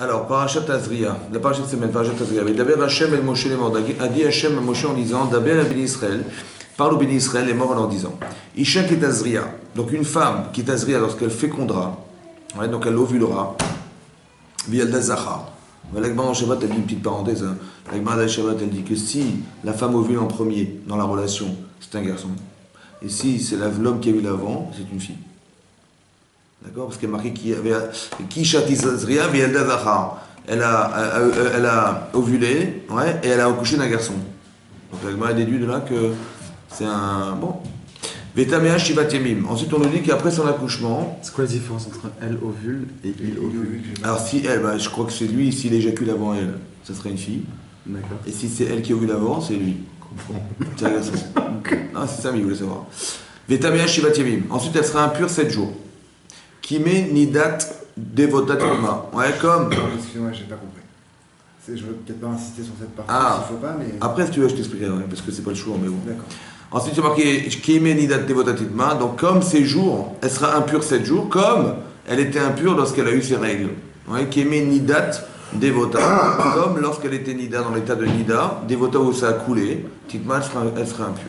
Alors, Parashat Azria, la Parashat semaine, Parashat Azria. Mais d'abord, Hachem el Moshe les morts. A dit Hachem à Moshe en disant, d'abord, à Béni Israël, parle au Béni Israël les morts en leur disant, Isha qui est Azria, donc une femme qui est Azria lorsqu'elle fécondera, ouais, donc elle ovulera, Vialda Zachar. L'Agmara en Shabbat, elle dit une petite parenthèse. Hein. L'Agmara en Shabbat, elle dit que si la femme ovule en premier dans la relation, c'est un garçon. Et si c'est l'homme qui a vu l'avant, c'est une fille. D'accord? Parce qu'il y a marqué qui chatis Azria, Vialda Zachar. Elle a ovulé, ouais, et elle a accouché d'un garçon. Donc l'Agmara déduit de là que c'est un. Bon. Vetamea Shivat Yamim. Ensuite, on nous dit qu'après son accouchement. C'est quoi la différence entre elle ovule et il ovule? Alors, si elle, je crois que c'est lui, s'il éjacule avant elle, ça serait une fille. D'accord. Et si c'est elle qui ovule avant, c'est lui. C'est un garçon. Non, c'est ça, mais il voulait savoir. Vetamea Shivat Yamim. Ensuite, elle sera impure 7 jours. Kime Nidat Devotat Yoma. Ouais, comme. Excusez-moi, j'ai pas compris. Je veux peut-être pas insister sur cette partie, s'il faut pas, mais. Après, si tu veux, je t'expliquerai, ouais, parce que c'est pas le choix, mais bon. D'accord. Ensuite, c'est marqué Kime Nidat Devotat Yoma. Donc, comme ces jours, elle sera impure 7 jours, comme elle était impure lorsqu'elle a eu ses règles. Ouais, Kime Nidat Devota. Comme lorsqu'elle était Nida dans l'état de Nida, Devota où ça a coulé, Titma, elle sera impure.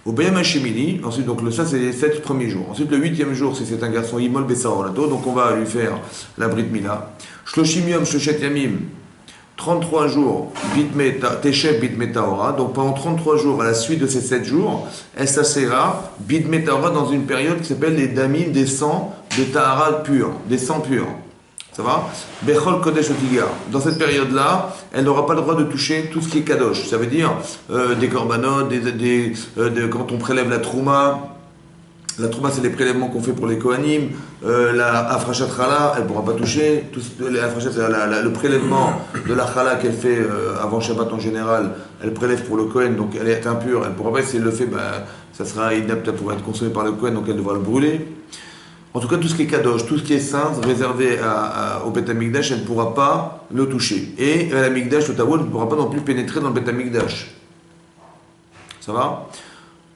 Au Bayam Hashemini, ensuite, donc ça c'est les 7 premiers jours. Ensuite, le 8e jour, si c'est un garçon, Imol Bessaorlato, donc on va lui faire la Brit Mila. Shloshim Yom Shoshet Yamim, 33 jours, Teshev Bitme Taora, donc pendant 33 jours, à la suite de ces 7 jours, elle s'assera Bitme Taora dans une période qui s'appelle les Damim, des sangs de Tahara purs, des sangs purs. Ça va? Bechol Kodesh Otigar. Dans cette période-là, elle n'aura pas le droit de toucher tout ce qui est Kadosh. Ça veut dire des korbanot, quand on prélève la trouma. La trouma, c'est les prélèvements qu'on fait pour les Kohanim. La Afrashat Chala, elle ne pourra pas toucher. Le prélèvement de la Chala qu'elle fait avant Shabbat en général, elle prélève pour le Kohen, donc elle est impure. Elle ne pourra pas, si elle le fait, ça sera inapte pour être consommé par le Kohen, donc elle devra le brûler. En tout cas, tout ce qui est kadosh, tout ce qui est saint, réservé au Beth Amikdash, elle ne pourra pas le toucher. Et la Mikdash, le Tawol, ne pourra pas non plus pénétrer dans le Beth Amikdash. Ça va?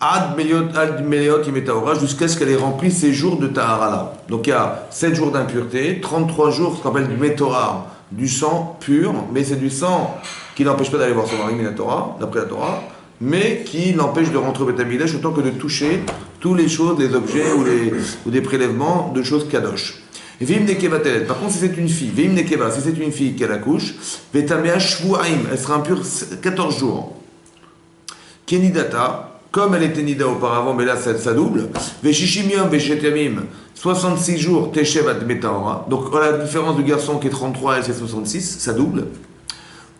Ad Meliot Imetaora, jusqu'à ce qu'elle ait rempli ses jours de Tahara. Donc il y a 7 jours d'impureté, 33 jours, ce qu'on appelle du Metorah, du sang pur, mais c'est du sang qui n'empêche pas d'aller voir son mari, d'après la Torah, mais qui l'empêche de rentrer au Beth Amikdash autant que de toucher toutes les choses, les objets ou des prélèvements de choses kadosh. Vim nekeva telet. Par contre, si c'est une fille, vim nekeva, si c'est une fille qu'elle accouche, vetamea shvuaim, elle sera impure 14 jours. Kenidata, comme elle était nida auparavant, mais là ça double. Veshishim yom veshetamim, 66 jours, teshev ad metaora. Donc à la différence du garçon qui est 33, elle c'est 66, ça double.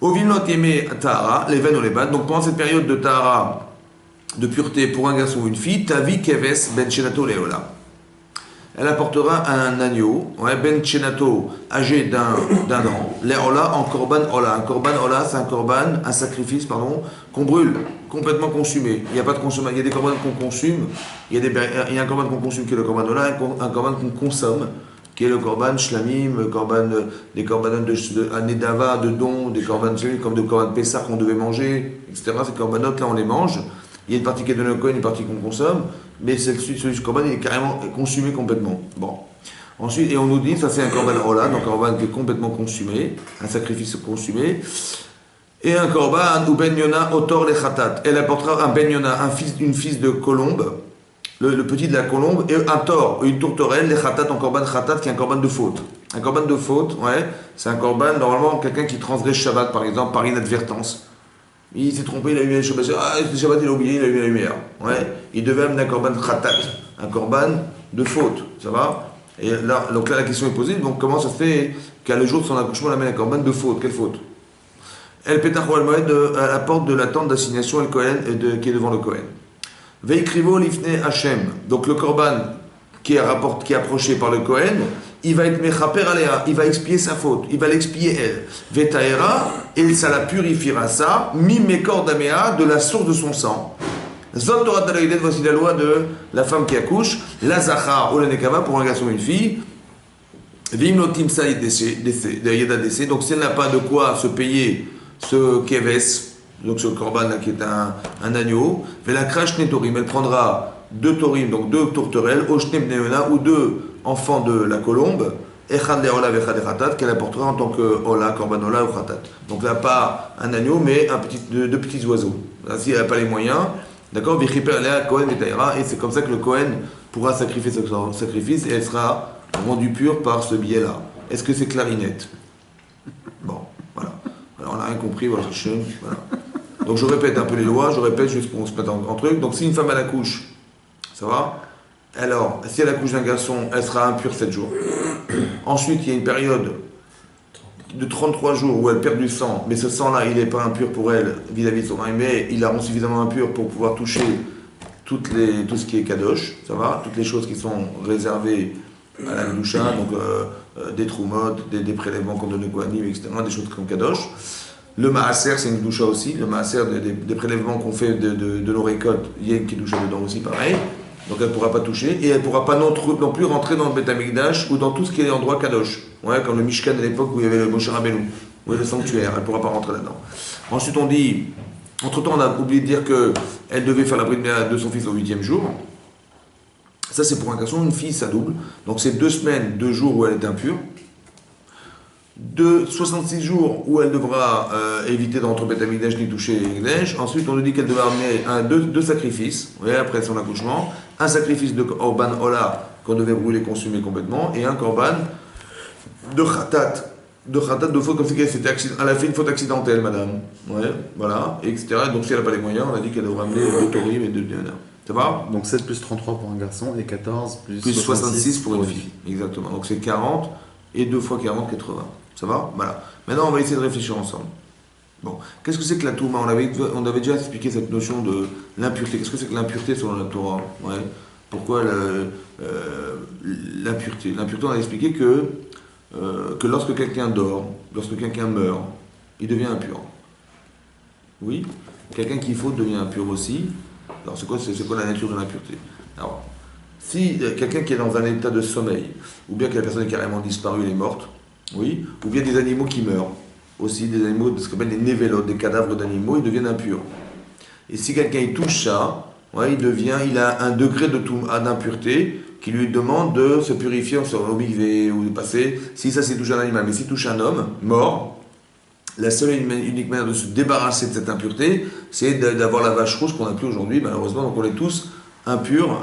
Ovilot yeme tahara, les veines ou les battes. Donc pendant cette période de tahara, de pureté pour un garçon ou une fille, Tavi Keves Ben Chenato Leola. Elle apportera un agneau, ouais, Ben Chenato, âgé d'un an, Leola en Korban Ola. Un Korban Ola, c'est un sacrifice, qu'on brûle, complètement consumé. Il n'y a pas de consommation, il y a des Korban qu'on consume, il y a un Korban qu'on consume qui est le Korban Ola, un Korban qu'on consomme, qui est le Korban Shlamim, des Korban de Nedava, de don, des Korban comme de Korban Pessah qu'on devait manger, etc. Ces Korbanot, là on les mange. Il y a une partie qui est donnée au Kohen, une partie qu'on consomme, mais celui du Korban, il est carrément consumé complètement. Bon. Ensuite, et on nous dit, ça c'est un Korban Ola, donc un Korban qui est complètement consumé, un sacrifice consumé, et un Korban ou Ben Yona Otor le Khatat. Elle apportera un Ben Yona, une fils de colombe, le petit de la colombe, et un tor, une tourterelle, les Khatat en Korban Khatat, qui est un Korban de faute. Un Korban de faute, ouais, c'est un Korban, normalement, quelqu'un qui transgresse Shabbat, par exemple, par inadvertance. Il s'est trompé, il a eu le Shabbat. Le Shabbat, il a oublié, il a eu la lumière. Ouais. Il devait amener un korban khatat, un korban de faute. Ça va? Et là, donc là, la question est posée. Donc, comment ça se fait qu'à le jour de son accouchement, elle amène un korban de faute? Quelle faute? Elle pétachou al moed à la porte de la tente d'assignation al Kohen qui est devant le Kohen. Veikrivo lifne Hachem. Donc, le korban qui est approché par le Kohen, il va être mechaper aléa, il va expier sa faute, il va l'expier elle. Vetaera, et ça la purifiera ça, mimekor damea, de la source de son sang. Zot Torah Dalaïdet, voici la loi de la femme qui accouche, la zachar ou la nekava pour un garçon ou une fille. Vim notim sa yeda décès, donc si elle n'a pas de quoi se payer ce keves, donc ce korban là qui est un agneau, vela crash netorim, elle prendra 2 torim, donc 2 tourterelles, oshnem neona ou 2 enfants de la colombe, Echad le Ola vechad le Khatat, qu'elle apportera en tant que Ola, Korban Ola ou Khatat. Donc là, pas un agneau, mais deux petits oiseaux. Là, si elle n'a pas les moyens, d'accord, Vichiper Alea Kohen et c'est comme ça que le Kohen pourra sacrifier ce sacrifice et elle sera rendue pure par ce biais-là. Est-ce que c'est clarinette? Bon, voilà. Alors on n'a rien compris, voilà. Donc je répète un peu les lois, je répète juste pour se mettre en truc. Donc si une femme elle accouche, ça va? Alors, si elle accouche d'un garçon, elle sera impure 7 jours. Ensuite, il y a une période de 33 jours où elle perd du sang, mais ce sang-là, il n'est pas impur pour elle vis-à-vis de son mari, mais il la rend suffisamment impur pour pouvoir toucher tout ce qui est kadosh, ça va? Toutes les choses qui sont réservées à la doucha, donc des troumotes, des prélèvements qu'on donne au Kohanim, etc., des choses comme kadosh. Le maaser, c'est une doucha aussi. Le maaser, des prélèvements qu'on fait de nos récoltes, il y a une petite doucha dedans aussi, pareil. Donc elle ne pourra pas toucher, et elle ne pourra pas non plus rentrer dans le Beth Amikdash ou dans tout ce qui est endroit kadosh. Ouais, comme le Mishkan à l'époque où il y avait le Moshe Rabbeinu, où il y avait le sanctuaire, elle ne pourra pas rentrer là-dedans. Ensuite on dit, entre-temps on a oublié de dire qu'elle devait faire la brit milah de son fils au 8e jour. Ça c'est pour un garçon, une fille ça double. Donc c'est 2 semaines, 2 jours où elle est impure. 66 jours où elle devra éviter d'entrer Beth Amikdash ni toucher Mikdash. Ensuite, on nous dit qu'elle devra amener deux sacrifices, après son accouchement, un sacrifice de Korban Ola qu'on devait brûler, consumer complètement, et un Korban de Khatat. De faute, comme si elle a fait une faute accidentelle, madame. Ouais, voilà, etc. Donc si elle n'a pas les moyens, on a dit qu'elle devra amener 2 Torim et 2 Dionah. Ça va? Donc 7 plus 33 pour un garçon et 14 plus 66 pour une fille. Exactement. Donc c'est 40 et 2 fois 40, 80. Ça va? Voilà. Maintenant, on va essayer de réfléchir ensemble. Bon, qu'est-ce que c'est que la Touma? On avait déjà expliqué cette notion de l'impureté. Qu'est-ce que c'est que l'impureté selon la Torah? Ouais. Pourquoi l'impureté? L'impureté, on a expliqué que lorsque quelqu'un dort, lorsque quelqu'un meurt, il devient impur. Oui? Quelqu'un qui faute devient impur aussi. Alors, c'est quoi la nature de l'impureté? Alors, si quelqu'un qui est dans un état de sommeil, ou bien que la personne est carrément disparue, elle est morte, oui, ou bien des animaux qui meurent, aussi des animaux, ce qu'on appelle des névélotes, des cadavres d'animaux, ils deviennent impurs. Et si quelqu'un y touche ça, ouais, il a un degré d'impureté qui lui demande de se purifier sur l'obligé ou de passer, si ça c'est touché un animal, mais s'il touche un homme mort, la seule et unique manière de se débarrasser de cette impureté, c'est d'avoir la vache rouge qu'on n'a plus aujourd'hui, malheureusement, donc on est tous impurs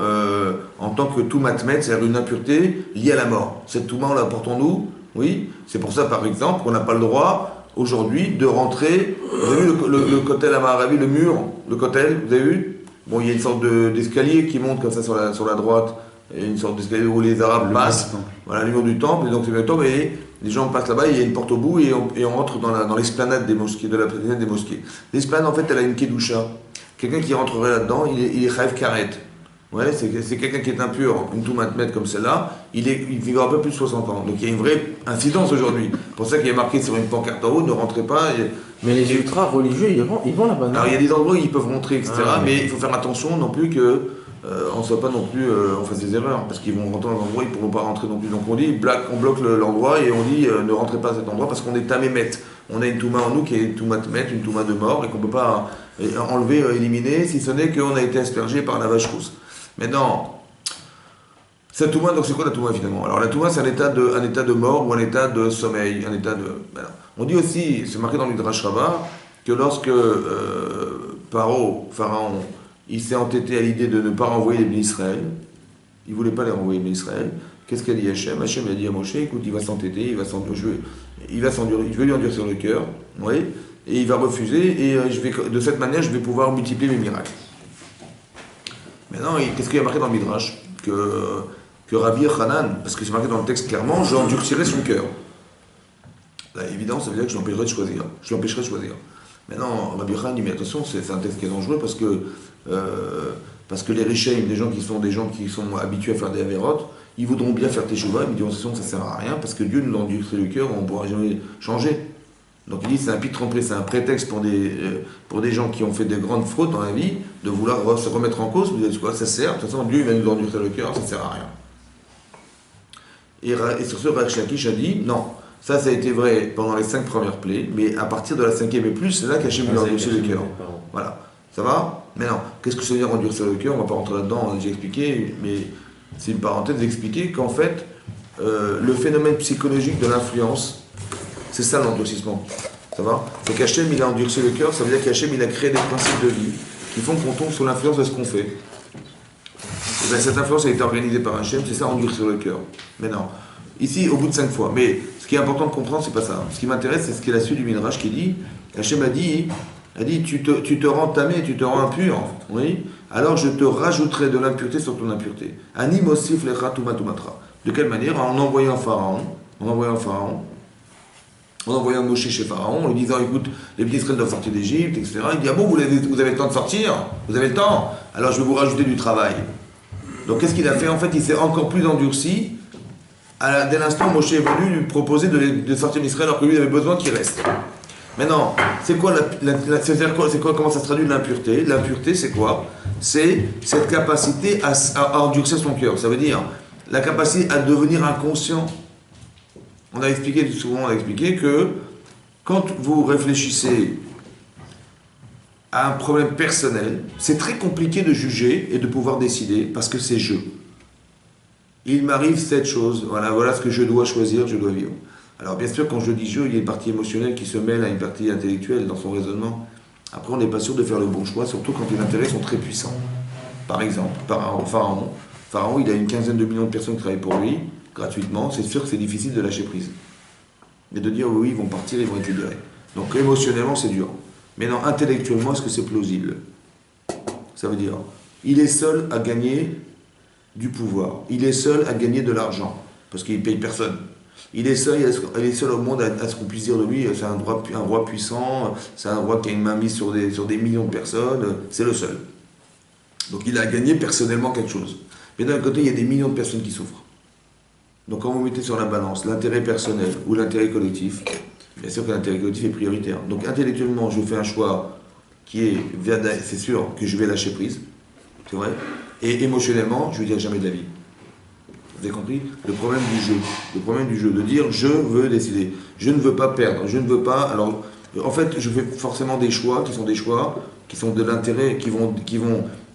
en tant que tout matmet, c'est-à-dire une impureté liée à la mort. Cette touma, on la porte en nous. Oui, c'est pour ça, par exemple, qu'on n'a pas le droit, aujourd'hui, de rentrer... Vous avez vu le kotel à Maharavi, le mur, le kotel, vous avez vu? Bon, il y a une sorte d'escalier qui monte comme ça sur la droite, et une sorte d'escalier où les Arabes passent. Voilà, le mur du temple, et donc c'est le temple, et les gens passent là-bas, il y a une porte au bout, et on rentre dans l'esplanade des mosquées, de la présidente des mosquées. L'esplanade, en fait, elle a une kedusha. Quelqu'un qui rentrerait là-dedans, il est chayav karet. Ouais, c'est quelqu'un qui est impur, une toumatmet comme celle-là, il vivra un peu plus de 60 ans. Donc il y a une vraie incidence aujourd'hui. C'est pour ça qu'il est marqué sur une pancarte en haut, ne rentrez pas. Mais les ultra-religieux, ils vont là-bas. Alors il y a des endroits où ils peuvent rentrer, etc. Mais il faut faire attention non plus que on ne soit pas non plus, on fasse des erreurs, parce qu'ils vont rentrer dans l'endroit, ils ne pourront pas rentrer non plus. Donc on dit, on bloque l'endroit et on dit, ne rentrez pas à cet endroit parce qu'on est tamémet. On a une touma en nous qui est une toumatmet, une touma de mort, et qu'on ne peut pas enlever, éliminer, si ce n'est qu'on a été aspergé par la vache rousse. Maintenant, cette touma, donc c'est quoi la touma finalement? Alors la touma, c'est un état de mort ou un état de sommeil, un état de... Voilà. On dit aussi, c'est marqué dans le Midrash Rabbah, que lorsque Pharaon, il s'est entêté à l'idée de ne pas renvoyer les bénis Israël, il ne voulait pas les renvoyer les bénis Israël, qu'est-ce qu'a dit Hachem? Hachem a dit à Moshe, écoute, il va s'entêter, je vais lui endurcir le cœur, oui, et il va refuser, et de cette manière, je vais pouvoir multiplier mes miracles. Maintenant, qu'est-ce qu'il y a marqué dans le Midrash? Que Rabbi Hanan, parce que c'est marqué dans le texte clairement, j'endurcirai son cœur. Là, évidemment, ça veut dire que je l'empêcherai de choisir. Maintenant, Rabbi Hanan dit, mais attention, c'est un texte qui est dangereux parce que les Réchaïm, des gens qui sont habitués à faire des avérotes, ils voudront bien faire teshuva, mais ils diront, ça ne sert à rien, parce que Dieu nous endurcira le cœur, on ne pourra jamais changer. Donc il dit c'est un pic trempé, c'est un prétexte pour des gens qui ont fait des grandes fautes dans la vie, de vouloir se remettre en cause, mais quoi ça sert, de toute façon Dieu il va nous endurcir le cœur, ça ne sert à rien. Et sur ce, Rav Lakish a dit, non, ça a été vrai pendant les 5 premières plaies, mais à partir de la 5e et plus, c'est là qu'Hachem lui a endurci le cœur. Voilà, ça va? Maintenant, qu'est-ce que ça veut dire endurcir le cœur? On ne va pas rentrer là-dedans, on a déjà expliqué, mais c'est une parenthèse d'expliquer qu'en fait, le phénomène psychologique de l'influence. C'est ça l'endurcissement. Ça va? C'est qu'Hachem, il a endurci le cœur, ça veut dire qu'Hachem, il a créé des principes de vie qui font qu'on tombe sous l'influence de ce qu'on fait. Et bien, cette influence a été organisée par Hachem, c'est ça, endurcir le cœur. Mais non. Ici, au bout de 5 fois. Mais ce qui est important de comprendre, c'est pas ça. Ce qui m'intéresse, c'est ce qu'il a su du Midrash qui dit, Hachem a dit, tu te rends tamé, tu te rends impur, oui, alors je te rajouterai de l'impureté sur ton impureté. Anim osif lecha tumatumatra. De quelle manière? En envoyant Pharaon, en envoyant Moshe chez Pharaon, en lui disant, écoute, les petits Israël doivent sortir d'Égypte, etc. Il dit, ah bon, vous avez le temps de sortir? Vous avez le temps? Alors je vais vous rajouter du travail. Donc qu'est-ce qu'il a fait? En fait, il s'est encore plus endurci. Dès l'instant, Moshe est venu lui proposer de sortir d'Israël alors que lui il avait besoin qu'il reste. Maintenant, c'est quoi comment ça se traduit l'impureté? L'impureté, c'est quoi? C'est cette capacité à endurcir son cœur. Ça veut dire la capacité à devenir inconscient. On a expliqué que quand vous réfléchissez à un problème personnel, c'est très compliqué de juger et de pouvoir décider parce que c'est je. Il m'arrive cette chose, voilà ce que je dois choisir, je dois vivre. Alors bien sûr, quand je dis je, il y a une partie émotionnelle qui se mêle à une partie intellectuelle dans son raisonnement. Après, on n'est pas sûr de faire le bon choix, surtout quand les intérêts sont très puissants. Par exemple, Pharaon, il a une quinzaine de millions de personnes qui travaillent pour lui, gratuitement, c'est sûr que c'est difficile de lâcher prise. Et de dire oui, ils vont partir, ils vont être libérés. Donc émotionnellement, c'est dur. Mais non, intellectuellement, est-ce que c'est plausible? Ça veut dire, il est seul à gagner du pouvoir. Il est seul à gagner de l'argent, parce qu'il ne paye personne. Il est seul au monde à ce qu'on puisse dire de lui, c'est un roi puissant, c'est un roi qui a une main mise sur des millions de personnes, c'est le seul. Donc il a gagné personnellement quelque chose. Mais d'un côté, il y a des millions de personnes qui souffrent. Donc quand vous mettez sur la balance l'intérêt personnel ou l'intérêt collectif, bien sûr que l'intérêt collectif est prioritaire. Donc intellectuellement, je fais un choix qui est, c'est sûr que je vais lâcher prise, c'est vrai. Et émotionnellement, je ne veux dire jamais de la vie. Vous avez compris? Le problème du jeu, de dire je veux décider, je ne veux pas perdre, je ne veux pas. Alors, en fait, je fais forcément des choix qui sont de l'intérêt, qui vont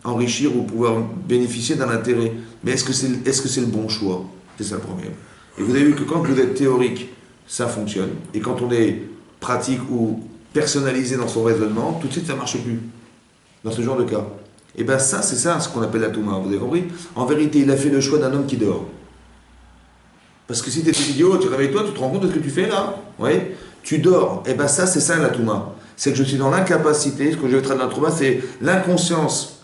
enrichir ou pouvoir bénéficier d'un intérêt. Mais est-ce que c'est le bon choix? C'est ça le problème. Et vous avez vu que quand vous êtes théorique, ça fonctionne. Et quand on est pratique ou personnalisé dans son raisonnement, tout de suite ça ne marche plus. Dans ce genre de cas. Et bien ça, c'est ça ce qu'on appelle la Touma, vous avez compris? En vérité, il a fait le choix d'un homme qui dort. Parce que si tu es idiot, tu réveilles-toi, tu te rends compte de ce que tu fais là? Oui. Tu dors. Et bien ça, c'est ça la Touma. C'est que je suis dans l'incapacité, ce que je vais traduire dans la Touma, c'est l'inconscience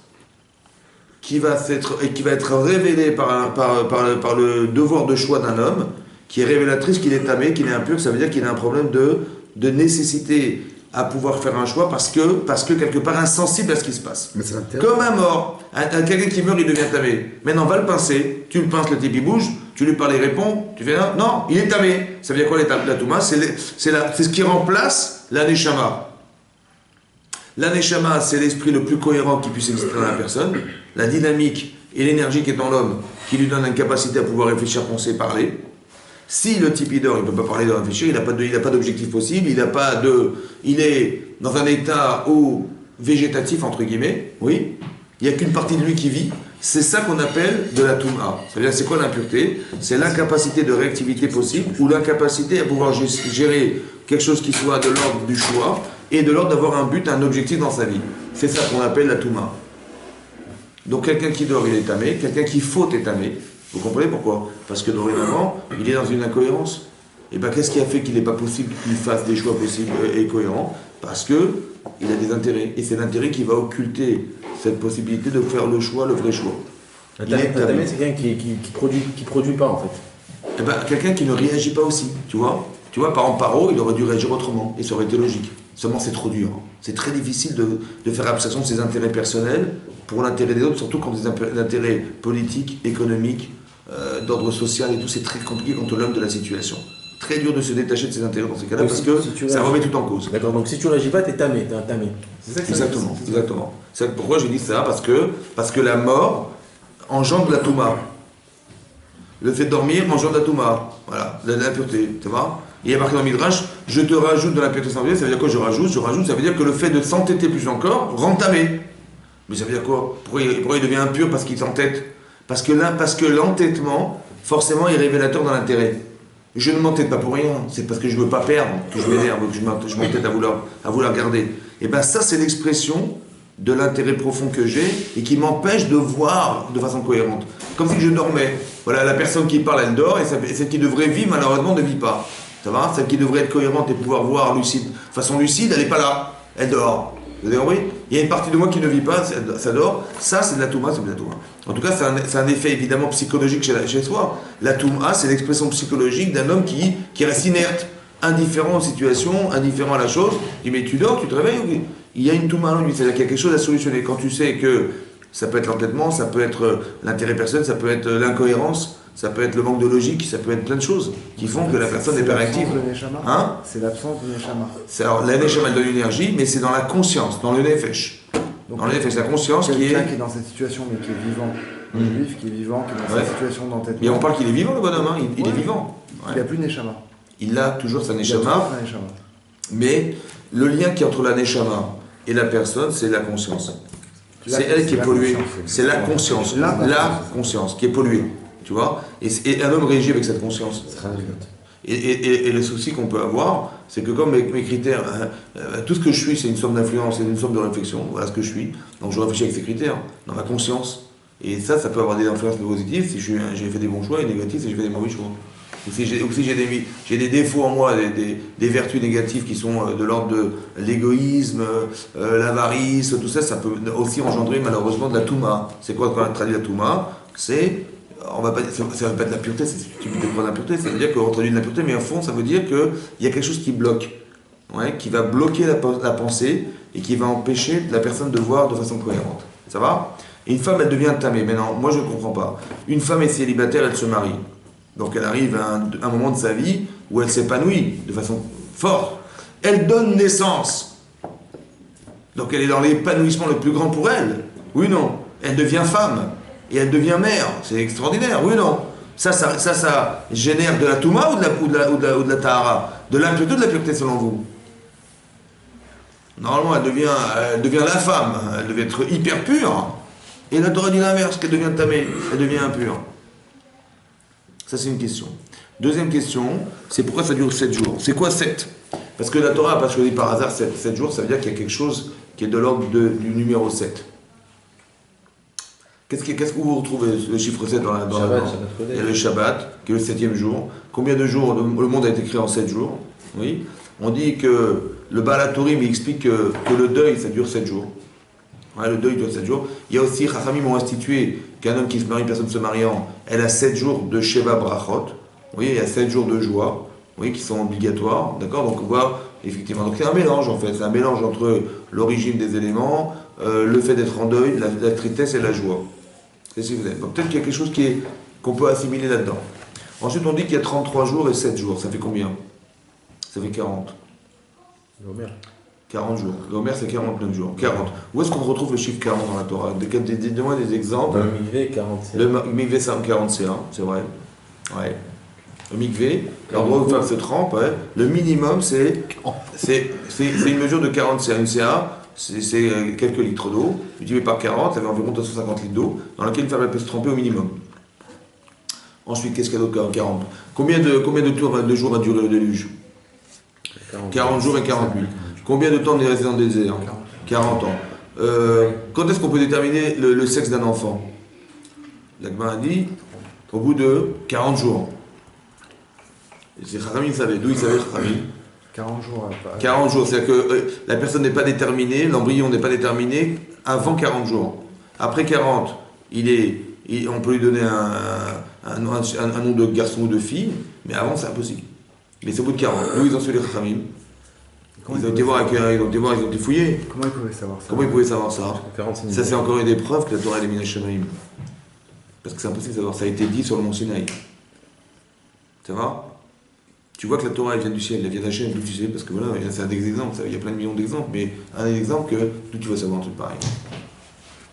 qui va être révélée par le devoir de choix d'un homme, qui est révélatrice qu'il est tamé, qu'il est impur, ça veut dire qu'il a un problème de nécessité à pouvoir faire un choix parce que quelque part insensible à ce qui se passe. Mais c'est comme un mort, quelqu'un qui meurt, il devient tamé. Maintenant, va le pincer, tu le pinces, le type il bouge, tu lui parles, il répond, tu fais non, il est tamé. Ça veut dire quoi la Touma? C'est ce qui remplace la Neshama. La Neshama, c'est l'esprit le plus cohérent qui puisse exister dans la personne, la dynamique et l'énergie qui est dans l'homme, qui lui donne une capacité à pouvoir réfléchir, penser, parler. Si le type il dort, il ne peut pas parler de réfléchir, il n'a pas d'objectif possible, il est dans un état végétatif, entre guillemets, oui, il n'y a qu'une partie de lui qui vit, c'est ça qu'on appelle de la Touma. Ça veut dire, c'est quoi l'impureté? C'est l'incapacité de réactivité possible ou l'incapacité à pouvoir gérer quelque chose qui soit de l'ordre du choix et de l'ordre d'avoir un but, un objectif dans sa vie. C'est ça qu'on appelle la Touma. Donc quelqu'un qui dort, il est tamé, quelqu'un qui faute est tamé. Vous comprenez pourquoi? Parce que dorénavant, il est dans une incohérence. Et bien qu'est-ce qui a fait qu'il n'est pas possible qu'il fasse des choix possibles et cohérents? Parce qu'il a des intérêts. Et c'est l'intérêt qui va occulter cette possibilité de faire le choix, le vrai choix. Tamé, c'est quelqu'un qui produit pas en fait. Et ben, quelqu'un qui ne réagit pas aussi, tu vois? Tu vois, par exemple, Paro, il aurait dû réagir autrement, et ça aurait été logique. Seulement, c'est trop dur. C'est très difficile de faire abstraction de ses intérêts personnels pour l'intérêt des autres, surtout quand des intérêts politiques, économiques, d'ordre social et tout, c'est très compliqué contre l'homme de la situation. Très dur de se détacher de ses intérêts dans ces cas-là, parce que ça remet tout en cause. D'accord, donc si tu réagis pas, t'es tamé, t'es un tamé. C'est ça que exactement. C'est pourquoi je dis ça, parce que la mort engendre la Touma. Le fait de dormir engendre la Touma. Voilà, l'impureté, tu vois. Il y a marqué dans le Midrash, je te rajoute de l'impureté sanguine, ça veut dire quoi? Je rajoute, ça veut dire que le fait de s'entêter plus encore rend tamé. Mais ça veut dire quoi? Pourquoi il devient impur parce qu'il s'entête? Parce que l'entêtement forcément est révélateur dans l'intérêt. Je ne m'entête pas pour rien, c'est parce que je ne veux pas perdre, que je m'énerve, que je m'entête à vouloir garder. Et bien ça, c'est l'expression de l'intérêt profond que j'ai et qui m'empêche de voir de façon cohérente. Comme si je dormais. Voilà, la personne qui parle, elle dort, et celle qui devrait vivre, malheureusement, ne vit pas. Ça va? Celle qui devrait être cohérente et pouvoir voir lucide. De façon lucide, elle n'est pas là. Elle dort. Vous avez compris? Il y a une partie de moi qui ne vit pas, ça dort. Ça, c'est de la Touma, c'est de la Touma. En tout cas, c'est un effet évidemment psychologique chez soi. La Touma, c'est l'expression psychologique d'un homme qui reste inerte, indifférent aux situations, indifférent à la chose. Il dit, mais tu dors, tu te réveilles ou... Il y a une Touma en lui, c'est-à-dire qu'il y a quelque chose à solutionner. Quand tu sais que ça peut être l'entêtement, ça peut être l'intérêt personnel, ça peut être l'incohérence, ça peut être le manque de logique, ça peut être plein de choses qui font que la personne n'est pas réactive. Hein? C'est l'absence de Neshama. Alors, la Neshama, elle donne l'énergie, mais c'est dans la conscience, dans le Nefesh. Donc, dans le Nefesh, la conscience qui est... Quelqu'un qui est dans cette situation, mais qui est vivant, juif, qui est vivant, qui est dans cette situation d'entêtement. Mais on parle qu'il est vivant, le bonhomme, hein. Il est vivant. Ouais. Il n'a plus de Neshama. Il a toujours sa Neshama. Mais le lien qui est entre la Neshama et la personne, c'est la conscience. C'est elle qui est polluée. C'est la conscience. La conscience qui est polluée. Tu vois? Et un homme réagit avec cette conscience. Et le souci qu'on peut avoir, c'est que comme mes critères, tout ce que je suis, c'est une somme d'influence et une somme de réflexion. Voilà ce que je suis. Donc je réfléchis avec ces critères, dans ma conscience. Et ça peut avoir des influences positives si j'ai fait des bons choix et négatifs si j'ai fait des mauvais choix. Ou si j'ai des défauts en moi, des vertus négatives qui sont de l'ordre de l'égoïsme, l'avarice, tout ça, ça peut aussi engendrer malheureusement de la touma. C'est quoi quand on traduit la touma? C'est, ça ne veut pas être la pureté, c'est stupide de prendre la pureté, ça veut dire qu'on traduit de la pureté, mais au fond ça veut dire qu'il y a quelque chose qui bloque, qui va bloquer la pensée et qui va empêcher la personne de voir de façon cohérente. Ça va? Et une femme, elle devient tamée. Maintenant, moi je ne comprends pas. Une femme est célibataire, elle se marie. Donc elle arrive à un moment de sa vie où elle s'épanouit de façon forte. Elle donne naissance. Donc elle est dans l'épanouissement le plus grand pour elle. Oui ou non? Elle devient femme. Et elle devient mère. C'est extraordinaire, oui ou non? Ça génère de la touma ou de la tahara? De l'impureté ou de la pureté selon vous? Normalement, elle devient la femme. Elle devait être hyper pure. Et la Torah dit l'inverse, qu'elle devient tamée. Elle devient impure. Ça, c'est une question. Deuxième question, c'est pourquoi ça dure 7 jours. C'est quoi 7? Parce que la Torah n'a pas choisi par hasard 7 jours, ça veut dire qu'il y a quelque chose qui est de l'ordre du numéro 7. Qu'est-ce que vous retrouvez le chiffre 7 dans la Il y a le Shabbat, qui est le 7e jour. Combien de jours le monde a été créé en 7 jours? Oui. On dit que le Baal HaTurim explique que le deuil, ça dure 7 jours. Ouais, le deuil dure 7 jours. Il y a aussi, Chachamim ont institué qu'un homme qui se marie, une personne se mariant, elle a 7 jours de Sheva Brachot. Oui, il y a 7 jours de joie, oui, qui sont obligatoires. D'accord? Donc on voit, effectivement, donc c'est un mélange en fait. C'est un mélange entre l'origine des éléments, le fait d'être en deuil, la tristesse et la joie. C'est ce que vous avez. Donc peut-être qu'il y a quelque chose qu'on peut assimiler là-dedans. Ensuite, on dit qu'il y a 33 jours et 7 jours. Ça fait combien? Ça fait 40. 40 jours. L'Omer, c'est 49 jours. 40. Où est-ce qu'on retrouve le chiffre 40 dans la Torah? Donne-moi des exemples. Le Mikvé, 41. Le Mikvé, c'est 41, c'est vrai. Ouais. Le Mikvé, l'endroit où une femme se trempe, ouais. Le minimum, c'est une mesure de 40 CA. Une CA, c'est quelques litres d'eau. Multiplié par 40, ça fait environ 250 litres d'eau, dans laquelle une femme peut se tremper au minimum. Ensuite, qu'est-ce qu'il y a d'autre? 40. Combien de jours va durer le déluge? 40 jours et 40 nuits. Combien de temps on est resté dans le désert? 40 ans. Quand est-ce qu'on peut déterminer le sexe d'un enfant? L'Agma a dit au bout de 40 jours. C'est Chachamim savait. D'où il savait Chachamim? 40 jours. 40 jours, c'est-à-dire que la personne n'est pas déterminée, l'embryon n'est pas déterminé avant 40 jours. Après 40, on peut lui donner un nom de garçon ou de fille, mais avant c'est impossible. Mais c'est au bout de 40. D'où ils ont su les Chachamim? Ils ont été voir, ils ont été fouillés. Comment ils pouvaient savoir ça? Comment ils pouvaient savoir ça? Ça, c'est encore une des preuves que la Torah est éliminée Shamaïm. Parce que c'est impossible de savoir. Ça a été dit sur le mont Sinaï. Ça va? Tu vois que la Torah, elle vient du ciel, elle vient d'Hachem, d'où tu sais, parce que voilà, c'est des exemples, il y a plein de millions d'exemples, mais un exemple que d'où tu vas savoir un truc pareil.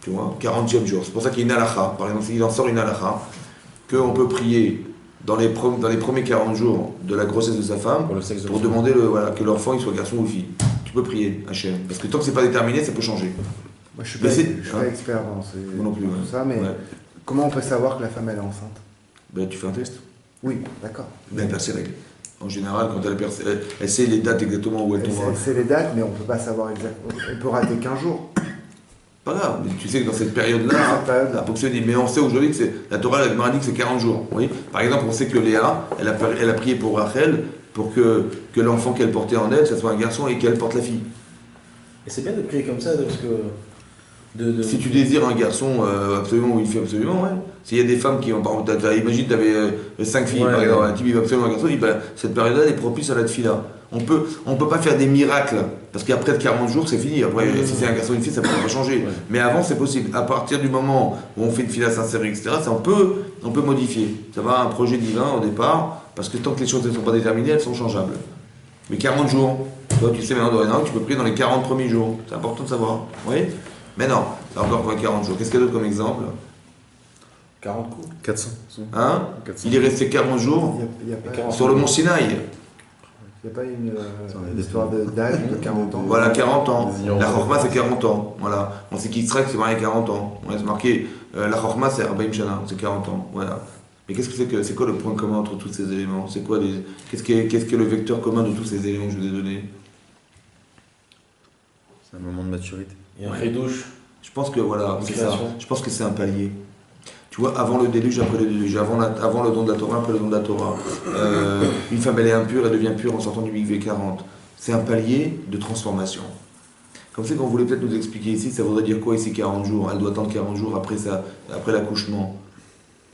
Tu vois? 40e jour. C'est pour ça qu'il y a une halakha. Par exemple, il en sort une halakha, qu'on peut prier dans les premiers 40 jours de la grossesse de sa femme, pour demander que l'enfant il soit garçon ou fille. Tu peux prier, Hachem. Parce que tant que c'est pas déterminé, ça peut changer. Moi, je suis pas expert dans tout ça, mais comment on peut savoir que la femme elle est enceinte? Ben, tu fais un test. Oui, d'accord. Ben, elle perd ses règles. En général, quand elle sait les dates exactement où elle tombera. C'est les dates, mais on ne peut pas savoir exactement. On peut rater 15 jours. Pas grave, mais tu sais que dans cette période-là, Cette période-là. mais on sait aujourd'hui que la Torah, la Gemara dit que c'est 40 jours. Oui. Par exemple, on sait que Léa, elle a prié pour Rachel, pour que l'enfant qu'elle portait en elle, ça soit un garçon et qu'elle porte la fille. Et c'est bien de prier comme ça, parce que. Si tu désires un garçon absolument ou une fille absolument, ouais. S'il y a des femmes qui ont, par exemple, imagine tu avais 5 filles, par exemple, un type il veut absolument un garçon, il dit, bah, cette période-là elle est propice à la fille-là. On peut pas faire des miracles, parce qu'après 40 jours c'est fini. Après, si c'est un garçon ou une fille, ça peut pas changer. Ouais. Mais avant c'est possible. À partir du moment où on fait une fille sincère, etc., ça, on peut modifier. Ça va un projet divin au départ, parce que tant que les choses ne sont pas déterminées, elles sont changeables. Mais 40 jours, toi tu sais maintenant dorénavant que tu peux prier dans les 40 premiers jours. C'est important de savoir. Oui. Mais non, c'est encore pas 40 jours. Qu'est-ce qu'il y a d'autre comme exemple? 40 coups. 400. Hein 400. Il est resté 40 jours sur le mont Sinaï. Il n'y a pas une histoire d'âge de 40 ans. Voilà, 40 ans. La Chorma, c'est 40 ans. Voilà. On sait qu'Israël, c'est marié 40 ans. Ouais, c'est marqué. La Chorma, c'est Arbaïm Shana, c'est 40 ans. Voilà. Mais c'est quoi le point commun entre tous ces éléments? C'est quoi qu'est-ce qui est le vecteur commun de tous ces éléments que je vous ai donnés? C'est un moment de maturité. Il y a un redouche. Je pense que voilà, c'est ça. Je pense que c'est un palier. Tu vois, avant le déluge, après le déluge, avant le don de la Torah, après le don de la Torah. Une femme, elle est impure, elle devient pure en sortant du Mikvé 40. C'est un palier de transformation. Comme c'est qu'on voulait peut-être nous expliquer ici, ça voudrait dire quoi ici 40 jours? Elle doit attendre 40 jours après l'accouchement.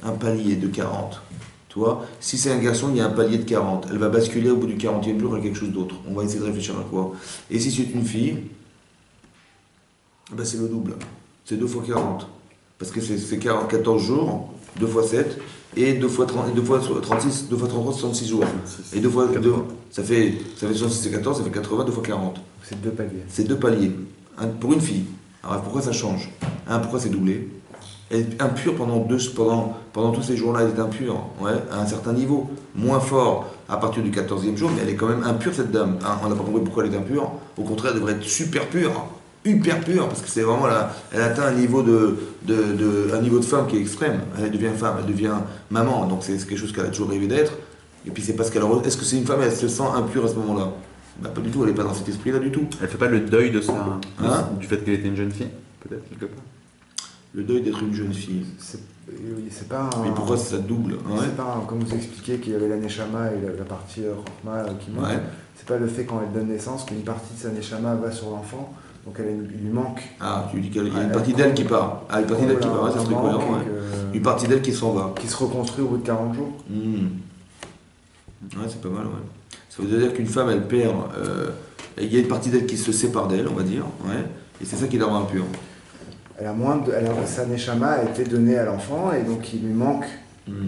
Un palier de 40. Tu vois, si c'est un garçon, il y a un palier de 40. Elle va basculer au bout du 40e jour à quelque chose d'autre. On va essayer de réfléchir à quoi. Et si c'est une fille, ben c'est le double. C'est 2 fois 40. Parce que c'est 14 jours, 2 fois 7, et 2 fois 36, 2 fois 33, 66 jours. Et 2 fois 2, ça fait 66 et 14, ça fait 80, 2 fois 40. C'est 2 paliers. C'est 2 paliers. Pour une fille. Alors pourquoi ça change? Pourquoi c'est doublé? Elle est impure pendant tous ces jours-là, elle est impure, ouais, à un certain niveau. Moins fort à partir du 14e jour, mais elle est quand même impure, cette dame. On n'a pas compris pourquoi elle est impure. Au contraire, elle devrait être super pure. Hyper pure, parce que c'est vraiment elle atteint un niveau un niveau de femme qui est extrême. Elle devient femme, elle devient maman, donc c'est quelque chose qu'elle a toujours rêvé d'être. Et puis c'est parce qu'elle est-ce que c'est une femme, elle se sent impure à ce moment-là? Bah pas du tout, elle n'est pas dans cet esprit-là du tout. Elle fait pas le deuil du fait qu'elle était une jeune fille, peut-être quelque part. Le deuil d'être une jeune fille. C'est pas un... Mais pourquoi ça double? C'est pas comme vous expliquez qu'il y avait la Neshama et la partie Chorma qui manque. Ouais. C'est pas le fait quand elle donne naissance qu'une partie de sa Neshama va sur l'enfant. Donc il lui manque. Tu dis qu'il y a une partie d'elle qui part. Une partie d'elle qui part, ça serait cohérent. Une partie d'elle qui s'en va. Qui se reconstruit au bout de 40 jours. Ouais, c'est pas mal, ouais. Ça veut dire qu'une femme, elle perd. Il y a une partie d'elle qui se sépare d'elle, on va dire. Ouais. Et c'est ça qui la rend impure. Sa Neshama a été donnée à l'enfant et donc il lui manque.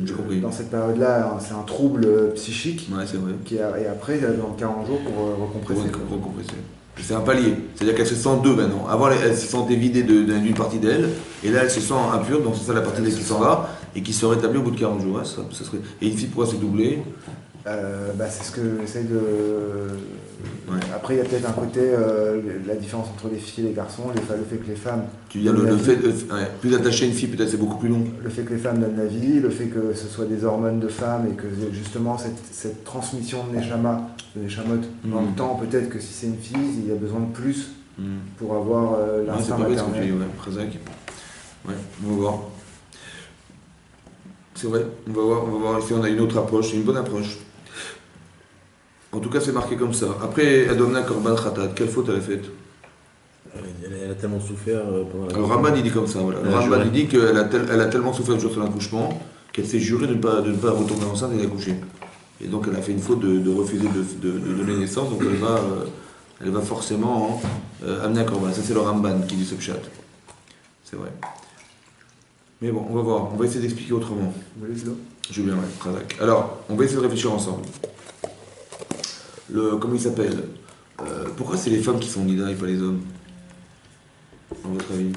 J'ai compris. Dans cette période-là, c'est un trouble psychique. Ouais, c'est vrai. Et après, il a dans 40 jours pour recompresser. C'est un palier, c'est-à-dire qu'elle se sent deux maintenant. Avant, elle se sentait vidée d'une partie d'elle, et là, elle se sent impure, donc c'est ça la partie d'elle qui s'en va, et qui se rétablit au bout de 40 jours. Ouais, ça serait... Et une fille, pourquoi c'est doublé? C'est ce que j'essaie de... Ouais. Après, il y a peut-être un côté, la différence entre les filles et les garçons, le fait que les femmes... Tu dis le fait, plus attaché à une fille, peut-être c'est beaucoup plus long. Le fait que les femmes donnent la vie, le fait que ce soit des hormones de femmes, et que justement cette transmission de Neshama, de Neshamot, dans le temps, peut-être que si c'est une fille, il y a besoin de plus pour avoir l'instinct maternel. Ouais, on va voir. C'est vrai, on va voir ici, on a une autre approche, c'est une bonne approche. En tout cas, c'est marqué comme ça. Après, Adonna Korban Khatat, quelle faute elle a faite? Elle a tellement souffert pendant la... Le Ramban, il dit comme ça, voilà. Le Ramban, il dit qu'elle a tellement souffert le jour de son accouchement qu'elle s'est jurée de ne pas retourner enceinte et d'accoucher. Et donc, elle a fait une faute de refuser de donner naissance, donc elle va forcément amener un Korban. Ça, c'est le Ramban qui dit ce pshat. C'est vrai. Mais bon, on va voir, on va essayer d'expliquer autrement. Vous voulez ça? Je veux bien, ouais, Khazak. Alors, on va essayer de réfléchir ensemble. Comment il s'appelle? Pourquoi c'est les femmes qui sont nida et pas les hommes? À votre avis?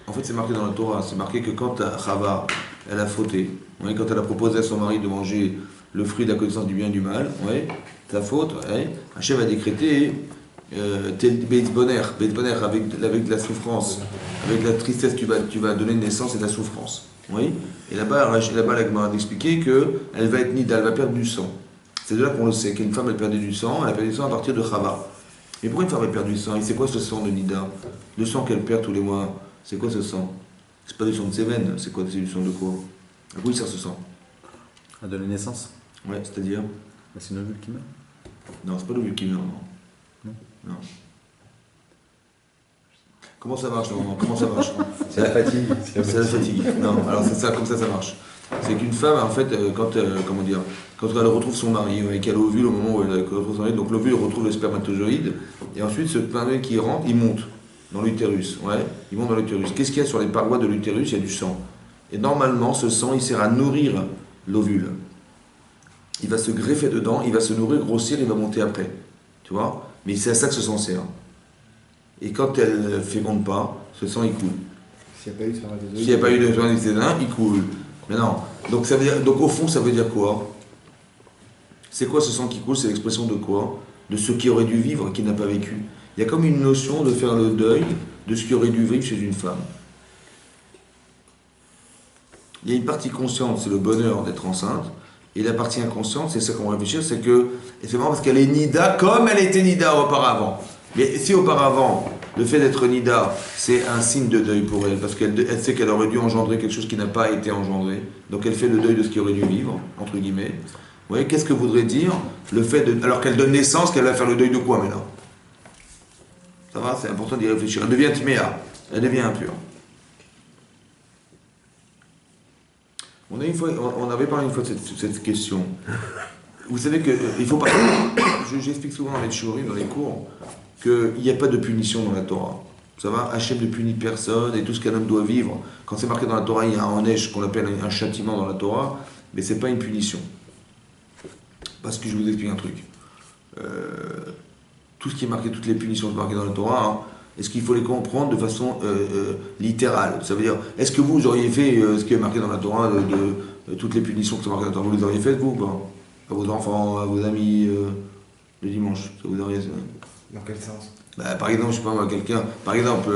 En fait, c'est marqué dans la Torah, c'est marqué que quand Chava, elle a fauté, ouais, quand elle a proposé à son mari de manger le fruit de la connaissance du bien et du mal, ouais, sa faute, ouais, Hachem a décrété Beit Bonner, avec de la souffrance, avec de la tristesse, tu vas donner naissance et de la souffrance. Oui. Et là-bas, la Gemara a expliqué qu'elle va être nida, elle va perdre du sang. C'est de là qu'on le sait, qu'une femme elle perdait du sang, elle a perdu du sang à partir de Chava. Mais pourquoi une femme elle perd du sang? Et c'est quoi ce sang de nida? Le sang qu'elle perd tous les mois, c'est quoi ce sang? C'est pas du sang de ses veines, c'est quoi? C'est du sang de quoi? À quoi il sert ce sang? À donner naissance. Ouais, c'est-à-dire? C'est une ovule qui meurt. Non, c'est pas l'ovule qui meurt, non. Non. Comment ça marche, normalement? Comment ça marche? C'est la fatigue. C'est la fatigue. Non, alors c'est ça, comme ça marche. C'est qu'une femme, en fait, quand elle retrouve son mari, et qu'elle ovule au moment où elle retrouve son mari, donc l'ovule retrouve le spermatozoïde, et ensuite ce spermatozoïde qui rentre, il monte dans l'utérus. Ouais, il monte dans l'utérus. Qu'est-ce qu'il y a sur les parois de l'utérus? Il y a du sang. Et normalement, ce sang, il sert à nourrir l'ovule. Il va se greffer dedans, il va se nourrir, grossir, il va monter après. Tu vois? Mais c'est à ça que ce sang sert. Et quand elle ne féconde pas, ce sang, il coule. S'il n'y a pas eu de spermatozoïde. S'il n'y a pas eu de spermatozoïde, il coule. Mais non. Donc au fond, ça veut dire quoi? C'est quoi ce sang qui coule? C'est l'expression de quoi? De ce qui aurait dû vivre, qui n'a pas vécu. Il y a comme une notion de faire le deuil de ce qui aurait dû vivre chez une femme. Il y a une partie consciente, c'est le bonheur d'être enceinte. Et la partie inconsciente, c'est ça qu'on va réfléchir, c'est que, et c'est marrant parce qu'elle est nida comme elle était nida auparavant. Mais si auparavant, le fait d'être nida, c'est un signe de deuil pour elle, parce qu'elle sait qu'elle aurait dû engendrer quelque chose qui n'a pas été engendré, donc elle fait le deuil de ce qui aurait dû vivre, entre guillemets. Vous voyez, qu'est-ce que voudrait dire le fait de... Alors qu'elle donne naissance, qu'elle va faire le deuil de quoi maintenant? Ça va, c'est important d'y réfléchir. Elle devient tméa, elle devient impure. On avait parlé une fois de cette question. Vous savez que il faut pas. J'explique souvent dans les shurim, dans les cours, qu'il n'y a pas de punition dans la Torah. Ça va, Hachem ne punit personne et tout ce qu'un homme doit vivre. Quand c'est marqué dans la Torah, il y a un onesh qu'on appelle un châtiment dans la Torah, mais c'est pas une punition. Parce que je vous explique un truc. Tout ce qui est marqué, toutes les punitions marquées dans la Torah, hein, est-ce qu'il faut les comprendre de façon littérale? Ça veut dire, est-ce que vous auriez fait ce qui est marqué dans la Torah de toutes les punitions qui sont marquées dans la Torah? Vous les auriez faites, vous, ou pas? À vos enfants, à vos amis, le dimanche, ça vous auriez... Dans quel sens? Par exemple, je sais pas moi, quelqu'un... Par exemple,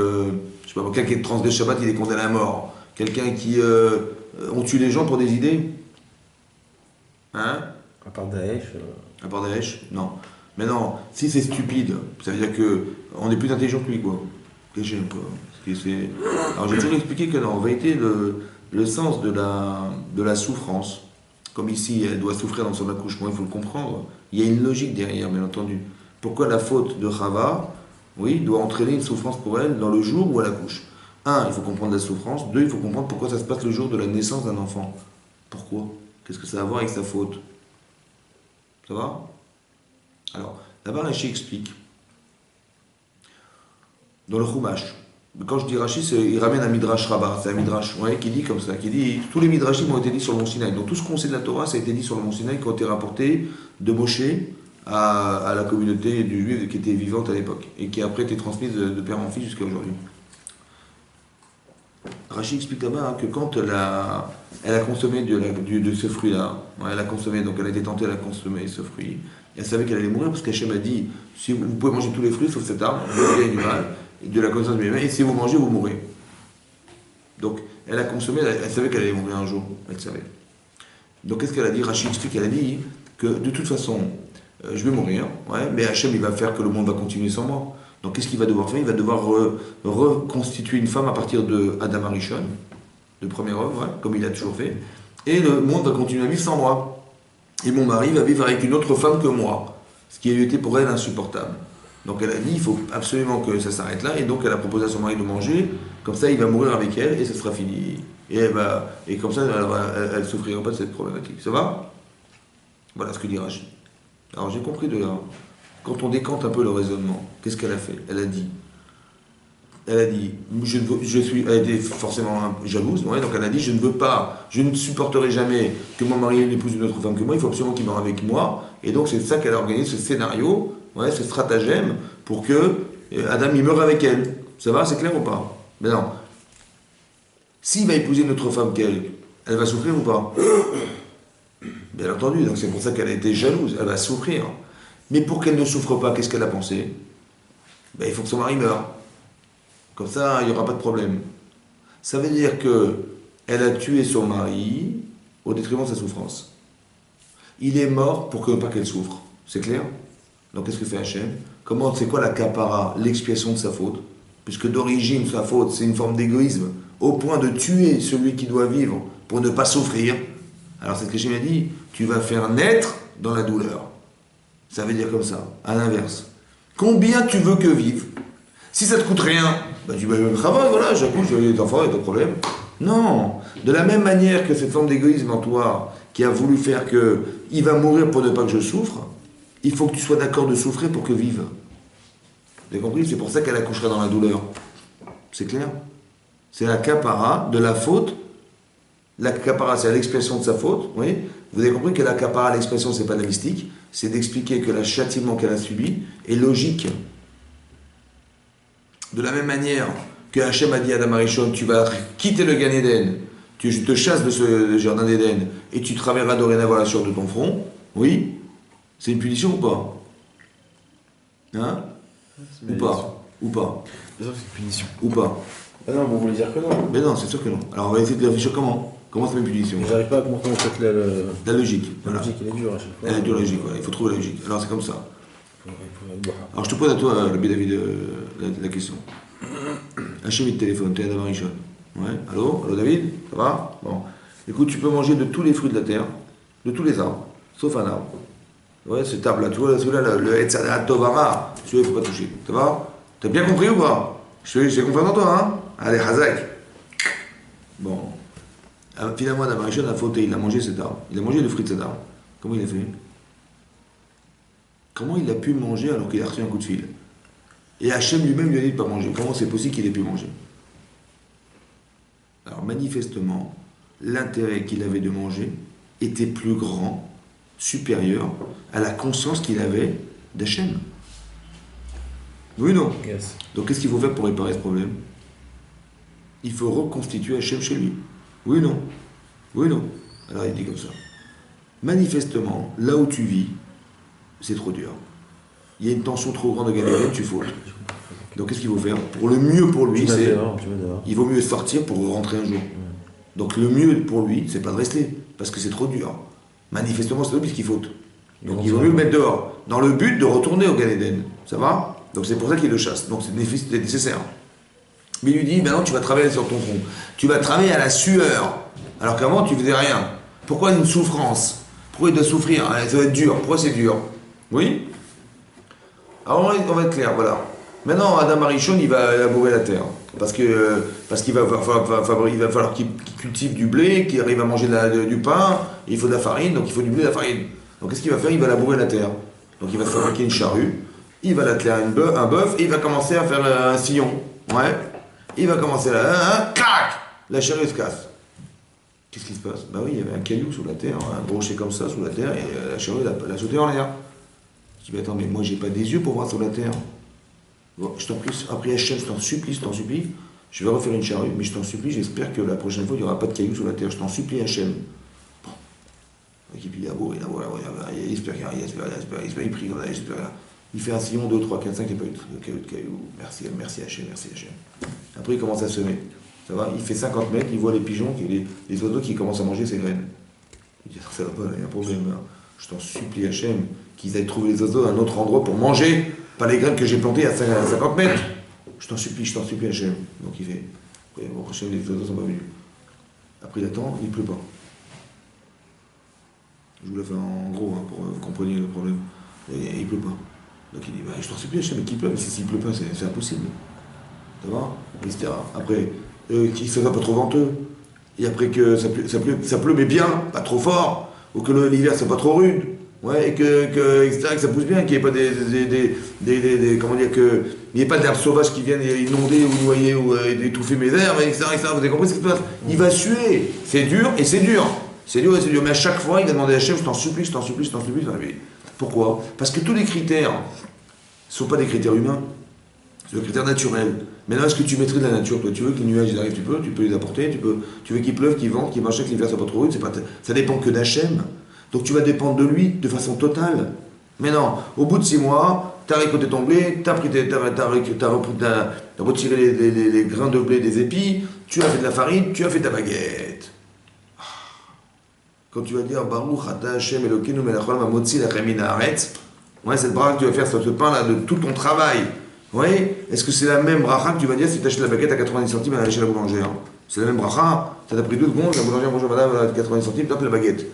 je sais pas moi, quelqu'un qui transgresse Shabbat, il est condamné à mort. Quelqu'un qui... on tue les gens pour des idées? Hein? À part Daesh. À part Daesh? Non. Mais non, si c'est stupide, ça veut dire qu'on est plus intelligent que lui, quoi. Caché un peu. Alors j'ai toujours expliqué que non, en vérité, le sens de la souffrance, comme ici, elle doit souffrir dans son accouchement, il faut le comprendre. Il y a une logique derrière, bien entendu. Pourquoi la faute de Chava, oui, doit entraîner une souffrance pour elle dans le jour où elle accouche? Un, il faut comprendre la souffrance. Deux, il faut comprendre pourquoi ça se passe le jour de la naissance d'un enfant. Pourquoi? Qu'est-ce que ça a à voir avec sa faute? Ça va? Alors, là-bas, Rashi explique. Dans le Chumash, quand je dis Rashi, il ramène un Midrash Rabbah, c'est un Midrash qui dit comme ça, qui dit, tous les Midrashim ont été dit sur le Mont Sinaï. Donc tout ce qu'on sait de la Torah, ça a été dit sur le Mont Sinaï, qui ont été rapportés de Moshe à la communauté du juif qui était vivante à l'époque, et qui a après été transmise de père en fils jusqu'à aujourd'hui. Rashi explique là-bas que quand elle a consommé de ce fruit-là, elle a consommé, donc elle a été tentée, elle a consommé ce fruit, elle savait qu'elle allait mourir parce qu'Hachem a dit, si vous pouvez manger tous les fruits sauf cet arbre, vous avez du mal, de la connaissance du bien, et si vous mangez, vous mourrez. Donc elle a consommé, elle savait qu'elle allait mourir un jour, elle savait. Donc qu'est-ce qu'elle a dit? Rashi explique, elle a dit que de toute façon, je vais mourir, mais Hachem il va faire que le monde va continuer sans moi. Donc qu'est-ce qu'il va devoir faire? Il va devoir reconstituer une femme à partir de Adam Arishon, le premier homme, comme il a toujours fait, et le monde va continuer à vivre sans moi. Et mon mari va vivre avec une autre femme que moi, ce qui a été pour elle insupportable. Donc elle a dit, il faut absolument que ça s'arrête là, et donc elle a proposé à son mari de manger, comme ça il va mourir avec elle, et ça sera fini. Et comme ça, elle ne souffrira pas de cette problématique. Ça va? Voilà ce que dit Rashi. Alors j'ai compris de là, quand on décante un peu le raisonnement, qu'est-ce qu'elle a fait? Elle a dit, elle était forcément jalouse, donc elle a dit, je ne supporterai jamais que mon mari épouse une autre femme que moi, il faut absolument qu'il meure avec moi, et donc c'est ça qu'elle a organisé, ce scénario, ce stratagème, pour que Adam il meure avec elle. Ça va, c'est clair ou pas? Mais non. S'il va épouser une autre femme qu'elle, elle va souffrir ou pas? Bien entendu, donc c'est pour ça qu'elle a été jalouse, elle va souffrir. Mais pour qu'elle ne souffre pas, qu'est-ce qu'elle a pensé? ben, il faut que son mari meure. Comme ça, il n'y aura pas de problème. Ça veut dire que elle a tué son mari au détriment de sa souffrance. Il est mort pour que pas qu'elle souffre. C'est clair? Donc qu'est-ce que fait Hachem? Comment, c'est quoi la capara, l'expiation de sa faute? Puisque d'origine, sa faute, c'est une forme d'égoïsme, au point de tuer celui qui doit vivre pour ne pas souffrir. Alors c'est ce que Hachem a dit, tu vas faire naître dans la douleur. Ça veut dire comme ça, à l'inverse. Combien tu veux que vive? Si ça te coûte rien, bah tu vas le travail, voilà, j'accouche, j'ai des enfants, il n'y a pas de problème. Non, de la même manière que cette forme d'égoïsme en toi, qui a voulu faire que il va mourir pour ne pas que je souffre, il faut que tu sois d'accord de souffrir pour que vive. Vous avez compris? C'est pour ça qu'elle accouchera dans la douleur. C'est clair? C'est la capara de la faute. La capara, c'est l'expression de sa faute. Oui. Vous avez compris que la capara, l'expression, c'est pas de la mystique. C'est d'expliquer que le châtiment qu'elle a subi est logique. De la même manière que Hachem a dit à Adam Arishon, tu vas quitter le Gan Eden, tu te chasses de ce jardin d'Éden et tu travailleras dorénavant la sueur de ton front. Oui. C'est une punition ou pas? Hein? Ou pas? Ou pas? Bien sûr que c'est une punition. Ou pas? Ah non, mais vous voulez dire que non. Mais non, c'est sûr que non. Alors on va essayer de réfléchir comment? Comment c'est une punition? J'arrive pas à comprendre en fait La logique. la Voilà. logique, elle est dure à chaque fois. Elle est dure, la logique, voilà. Il faut trouver la logique. Alors c'est comme ça. Bon. Alors je te pose à toi, le David, la question. Hachem il te téléphone, t'es Adam Arishon. Ouais, allô? Allô David? Ça va? Bon. Écoute, tu peux manger de tous les fruits de la terre, de tous les arbres, sauf un arbre. Ouais, cet arbre-là, tu vois, celui-là, le Etzadat Tovama, celui-là, il ne faut pas toucher. Ça va? T'as bien compris ou pas? J'ai confiance en toi, hein? Allez, Hazak. Bon. Finalement, Adam Arishon a fauté, il a mangé cet arbre. Il a mangé le fruit de cet arbre. Comment il a fait? Comment il a pu manger alors qu'il a reçu un coup de fil? Et Hachem lui-même lui a dit de ne pas manger. Comment c'est possible qu'il ait pu manger? Alors, manifestement, l'intérêt qu'il avait de manger était plus grand, supérieur à la conscience qu'il avait d'Hachem. Oui ou non? Yes. Donc qu'est-ce qu'il faut faire pour réparer ce problème? Il faut reconstituer Hachem chez lui. Oui ou non? Oui ou non? Alors il dit comme ça. Manifestement, là où tu vis, c'est trop dur. Il y a une tension trop grande de galérer, tu fautes. Donc qu'est-ce qu'il faut faire? Pour le mieux pour lui, c'est... Il vaut mieux sortir pour rentrer un jour. Donc le mieux pour lui, c'est pas de rester, parce que c'est trop dur. Manifestement, c'est lui qui faute. Donc il vaut mieux le mettre dehors, dans le but de retourner au Gan Eden. Ça va? Donc c'est pour ça qu'il le chasse. Donc c'est nécessaire. Mais il lui dit, maintenant tu vas travailler sur ton front. Tu vas travailler à la sueur. Alors qu'avant, tu faisais rien. Pourquoi une souffrance? Pourquoi il doit souffrir? Ça va être dur. Pourquoi c'est dur? Oui? Alors on va être clair, voilà. Maintenant, Adam Arishon, il va labourer la terre. Parce qu'il va falloir qu'il cultive du blé, qu'il arrive à manger du pain, il faut de la farine, donc il faut du blé et de la farine. Donc qu'est-ce qu'il va faire? Il va labourer la terre. Donc il va fabriquer une charrue, il va l'atteler à un bœuf, et il va commencer à faire un sillon. Ouais. Il va commencer là, clac! La charrue se casse. Qu'est-ce qui se passe? Bah oui, il y avait un caillou sous la terre, un brochet comme ça sous la terre, et la charrue l'a sauté en l'air. Je dis, mais attends, mais moi j'ai pas des yeux pour voir sous la terre. Bon, je t'en prie, après Hachem, je t'en supplie, je vais refaire une charrue, mais je t'en supplie, j'espère que la prochaine fois, il n'y aura pas de cailloux sous la terre, je t'en supplie Hachem. Bon. Donc, il espère qu'il y a il prie comme ça, il fait un sillon, 2, 3, 4, 5, il n'y a pas eu de cailloux, merci Hachem. Après, il commence à semer, ça va, il fait 50 mètres, il voit les pigeons, les oiseaux qui commencent à manger ses graines. Il dit, ça va pas, il y a un problème, hein. Je t'en supplie Hachem, qu'ils aillent trouver les oiseaux à un autre endroit pour manger. Pas les graines que j'ai plantées à 50 mètres. Je t'en supplie Hachem. Donc il fait. Bon, Hachem, les oiseaux sont pas venus. Après il attend, il pleut pas. Je vous la fais en gros, hein, pour que vous compreniez le problème. Et il pleut pas. Donc il dit, bah, je t'en supplie Hachem, mais qu'il pleuve. Mais s'il pleut pas, c'est impossible. Ça va? Etc. Après, qu'il soit pas trop venteux. Et après que ça pleut, mais bien, pas trop fort. Ou que l'hiver soit pas trop rude. Ouais, et etc., que ça pousse bien, qu'il n'y ait pas comment dire, qu'il n'y ait pas d'herbes sauvages qui viennent inonder ou noyer ou étouffer mes herbes, etc., etc. Vous avez compris ce qui se passe? Il va suer. C'est dur et c'est dur. C'est dur et c'est dur. Mais à chaque fois, il va demander à Hachem, je t'en supplie. Pourquoi? Parce que tous les critères ne sont pas des critères humains. C'est des critères naturels. Maintenant, est-ce que tu maîtrises la nature? Toi, tu veux que les nuages ils arrivent, tu peux les apporter, tu veux qu'il pleuve, qu'il vente, qu'il marche, que l'hiver soit pas trop rude, ça dépend que d'Hachem. Donc tu vas dépendre de lui de façon totale. Mais non, au bout de 6 mois, tu as récolté ton blé, tu as retiré les grains de blé des épis, tu as fait de la farine, tu as fait ta baguette. Quand tu vas dire Baruch Ata Hashem Elokeinu melech haolam hamotzi lachem min haaretz, ouais, cette bracha que tu vas faire sur ce pain-là de tout ton travail, ouais, est-ce que c'est la même bracha que tu vas dire si tu achètes la baguette à 90 centimes à aller chez la boulangère? C'est la même bracha, ça t'a pris 2 secondes, la boulangère, bonjour madame, 90 centimes, tape la baguette.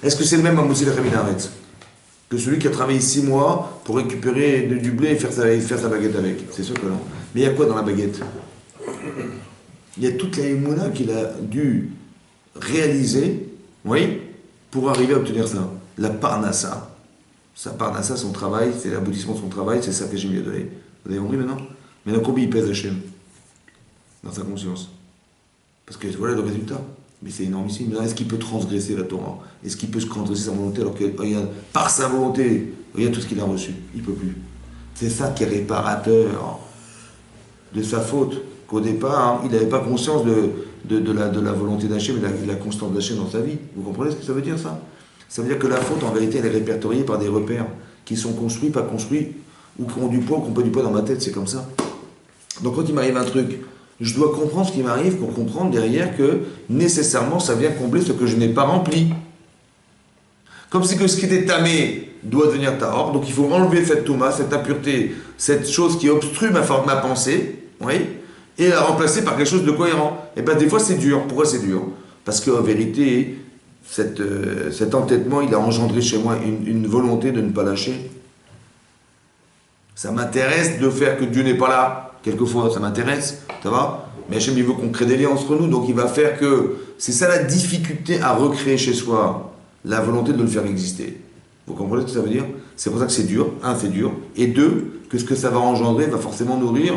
Est-ce que c'est le même hamotzi lachem min haaretz que celui qui a travaillé 6 mois pour récupérer du blé et faire sa baguette avec? C'est sûr que non. Mais il y a quoi dans la baguette? Il y a toute la émouna qu'il a dû réaliser, oui, pour arriver à obtenir ça. La parnassa. Sa parnassa, son travail, c'est l'aboutissement de son travail, c'est ça que Hachem lui a donné. Vous avez compris maintenant? Maintenant, combien il pèse Hachem dans sa conscience? Parce que voilà le résultat. Mais c'est énormissime. Maintenant, est-ce qu'il peut transgresser la Torah? Est-ce qu'il peut se transgresser sa volonté alors que, regarde, par sa volonté, regarde tout ce qu'il a reçu? Il ne peut plus. C'est ça qui est réparateur de sa faute. Qu'au départ, il n'avait pas conscience de la volonté d'Hachem et de la constance d'Hachem dans sa vie. Vous comprenez ce que ça veut dire, ça? Ça veut dire que la faute, en vérité, elle est répertoriée par des repères qui sont construits, pas construits, ou qui ont du poids ou qui n'ont pas du poids dans ma tête. C'est comme ça. Donc quand il m'arrive un truc, je dois comprendre ce qui m'arrive pour comprendre derrière que nécessairement ça vient combler ce que je n'ai pas rempli. Comme si que ce qui était tamé doit devenir tahor, donc il faut enlever cette touma, cette impureté, cette chose qui obstrue ma pensée, oui, et la remplacer par quelque chose de cohérent. Et bien des fois c'est dur. Pourquoi c'est dur? Parce qu'en vérité, cet entêtement, il a engendré chez moi une volonté de ne pas lâcher. Ça m'intéresse de faire que Dieu n'est pas là. Quelquefois, ça m'intéresse, ça va? Mais Hachem, il veut qu'on crée des liens entre nous, donc il va faire que... C'est ça la difficulté à recréer chez soi, la volonté de le faire exister. Vous comprenez ce que ça veut dire? C'est pour ça que c'est dur. Un, c'est dur. Et deux, que ce que ça va engendrer va forcément nourrir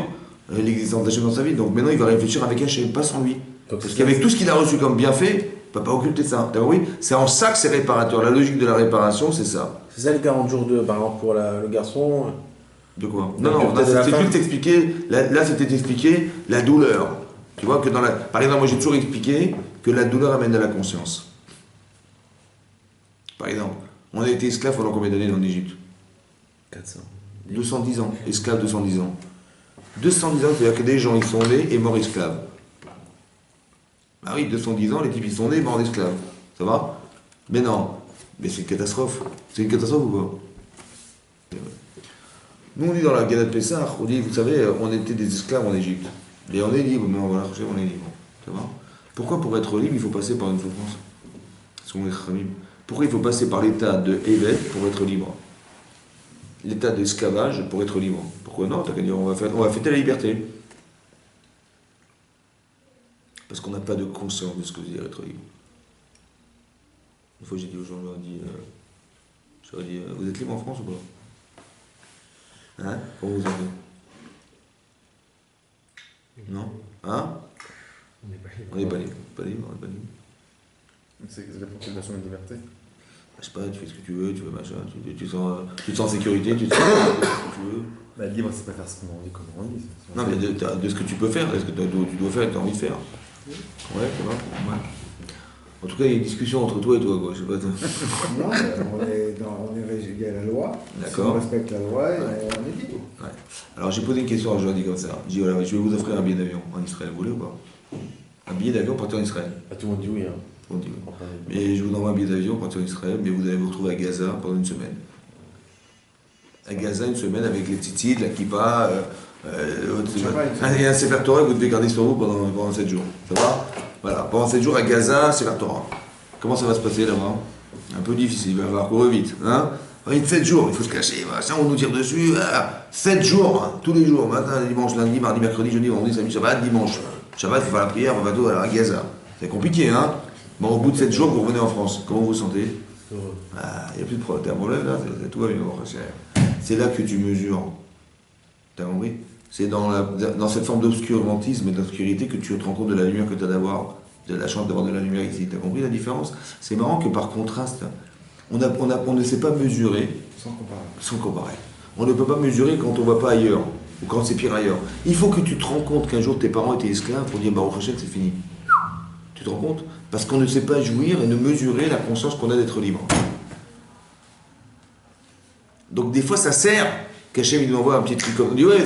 l'existence d'Hachem dans sa vie. Donc maintenant, il va réfléchir avec Hachem, pas sans lui. Parce qu'avec tout ce qu'il a reçu comme bienfait, il ne peut pas occulter ça. T'as compris? C'est en ça que c'est réparateur. La logique de la réparation, c'est ça. C'est ça les 40 jours de, par exemple, pour le garçon. De quoi? Non, c'était juste expliquer, là c'était expliquer la douleur. Tu vois que par exemple, moi j'ai toujours expliqué que la douleur amène à la conscience. Par exemple, on a été esclave pendant combien d'années en Égypte? 400. 210 ans, esclave 210 ans. 210 ans, c'est-à-dire que des gens ils sont nés et morts esclaves. Ah oui, 210 ans, les types ils sont nés et morts esclaves. Ça va? Mais non, mais c'est une catastrophe. C'est une catastrophe ou pas? Nous, on dit dans la Gala de Pessah, on dit, vous savez, on était des esclaves en Égypte. Et on est libre, mais on va chercher, on est libre. Ça va? Pourquoi pour être libre, il faut passer par une souffrance? Parce qu'on est khamim. Pourquoi il faut passer par l'état de évêque pour être libre? L'état d'esclavage pour être libre. Pourquoi non? T'as qu'à dire, on va fêter la liberté. Parce qu'on n'a pas de conscience de ce que veut dire être libre. Une fois, j'ai dit aux gens, je leur ai dit, vous êtes libre en France ou pas? Hein? Comment vous avez? Non? Hein? On n'est pas libre. On n'est pas libre. Pas libre, on n'est pas libre. C'est la proclamation de liberté. Je sais pas, tu fais ce que tu veux machin, tu te sens en sécurité, tu te sens ce que tu veux. Bah, libre, c'est pas faire ce qu'on a envie comme on dit. Non, mais de ce que tu peux faire, de ce que tu dois faire et que tu as envie de faire. Ouais, ça va. Ouais. En tout cas, il y a une discussion entre toi et toi, quoi. Je sais pas. Non, on est régi à la loi. D'accord. Si on respecte la loi, Ouais. on est libre. Ouais. Alors j'ai posé une question, je leur ai dit comme ça. J'ai dit voilà, je vais vous offrir un billet d'avion en Israël, vous voulez ou pas? Un billet d'avion pour partir en Israël. Ah, tout le monde dit oui. Hein. On dit oui. Mais je vous envoie un billet d'avion pour partir en Israël, mais vous allez vous retrouver à Gaza pendant une semaine. À Gaza, une semaine avec les tzitzit, la kippa, et un Sefer Torah que vous devez garder sur vous pendant 7 jours. Ça va? Voilà, pendant 7 jours à Gaza, Sefer Torah. Comment ça va se passer là-bas? Un peu difficile, il va falloir courir vite. Hein? 7 jours, il faut se cacher, ça on nous tire dessus. 7 jours, hein, tous les jours, matin, dimanche, lundi, mardi, mercredi, jeudi, vendredi, samedi, Shabbat, dimanche. Shabbat, il faut faire la prière, on va tout à Gaza. C'est compliqué, hein? Bon, au bout de 7 jours, vous revenez en France. Comment vous vous sentez? Il n'y a plus de problème là, tout va bien. C'est là que tu mesures. T'as compris? C'est dans cette forme d'obscurantisme et d'obscurité que tu te rends compte de la lumière que tu as d'avoir, de la chance d'avoir de la lumière ici. T'as compris la différence? C'est marrant que par contraste, on ne sait pas mesurer sans comparer. On ne peut pas mesurer quand on ne va pas ailleurs, ou quand c'est pire ailleurs. Il faut que tu te rends compte qu'un jour tes parents étaient esclaves pour dire Baruch Hashem, c'est fini. Tu te rends compte? Parce qu'on ne sait pas jouir et ne mesurer la conscience qu'on a d'être libre. des fois, ça sert qu'Hachem il nous envoie un petit truc comme. On dit, ouais,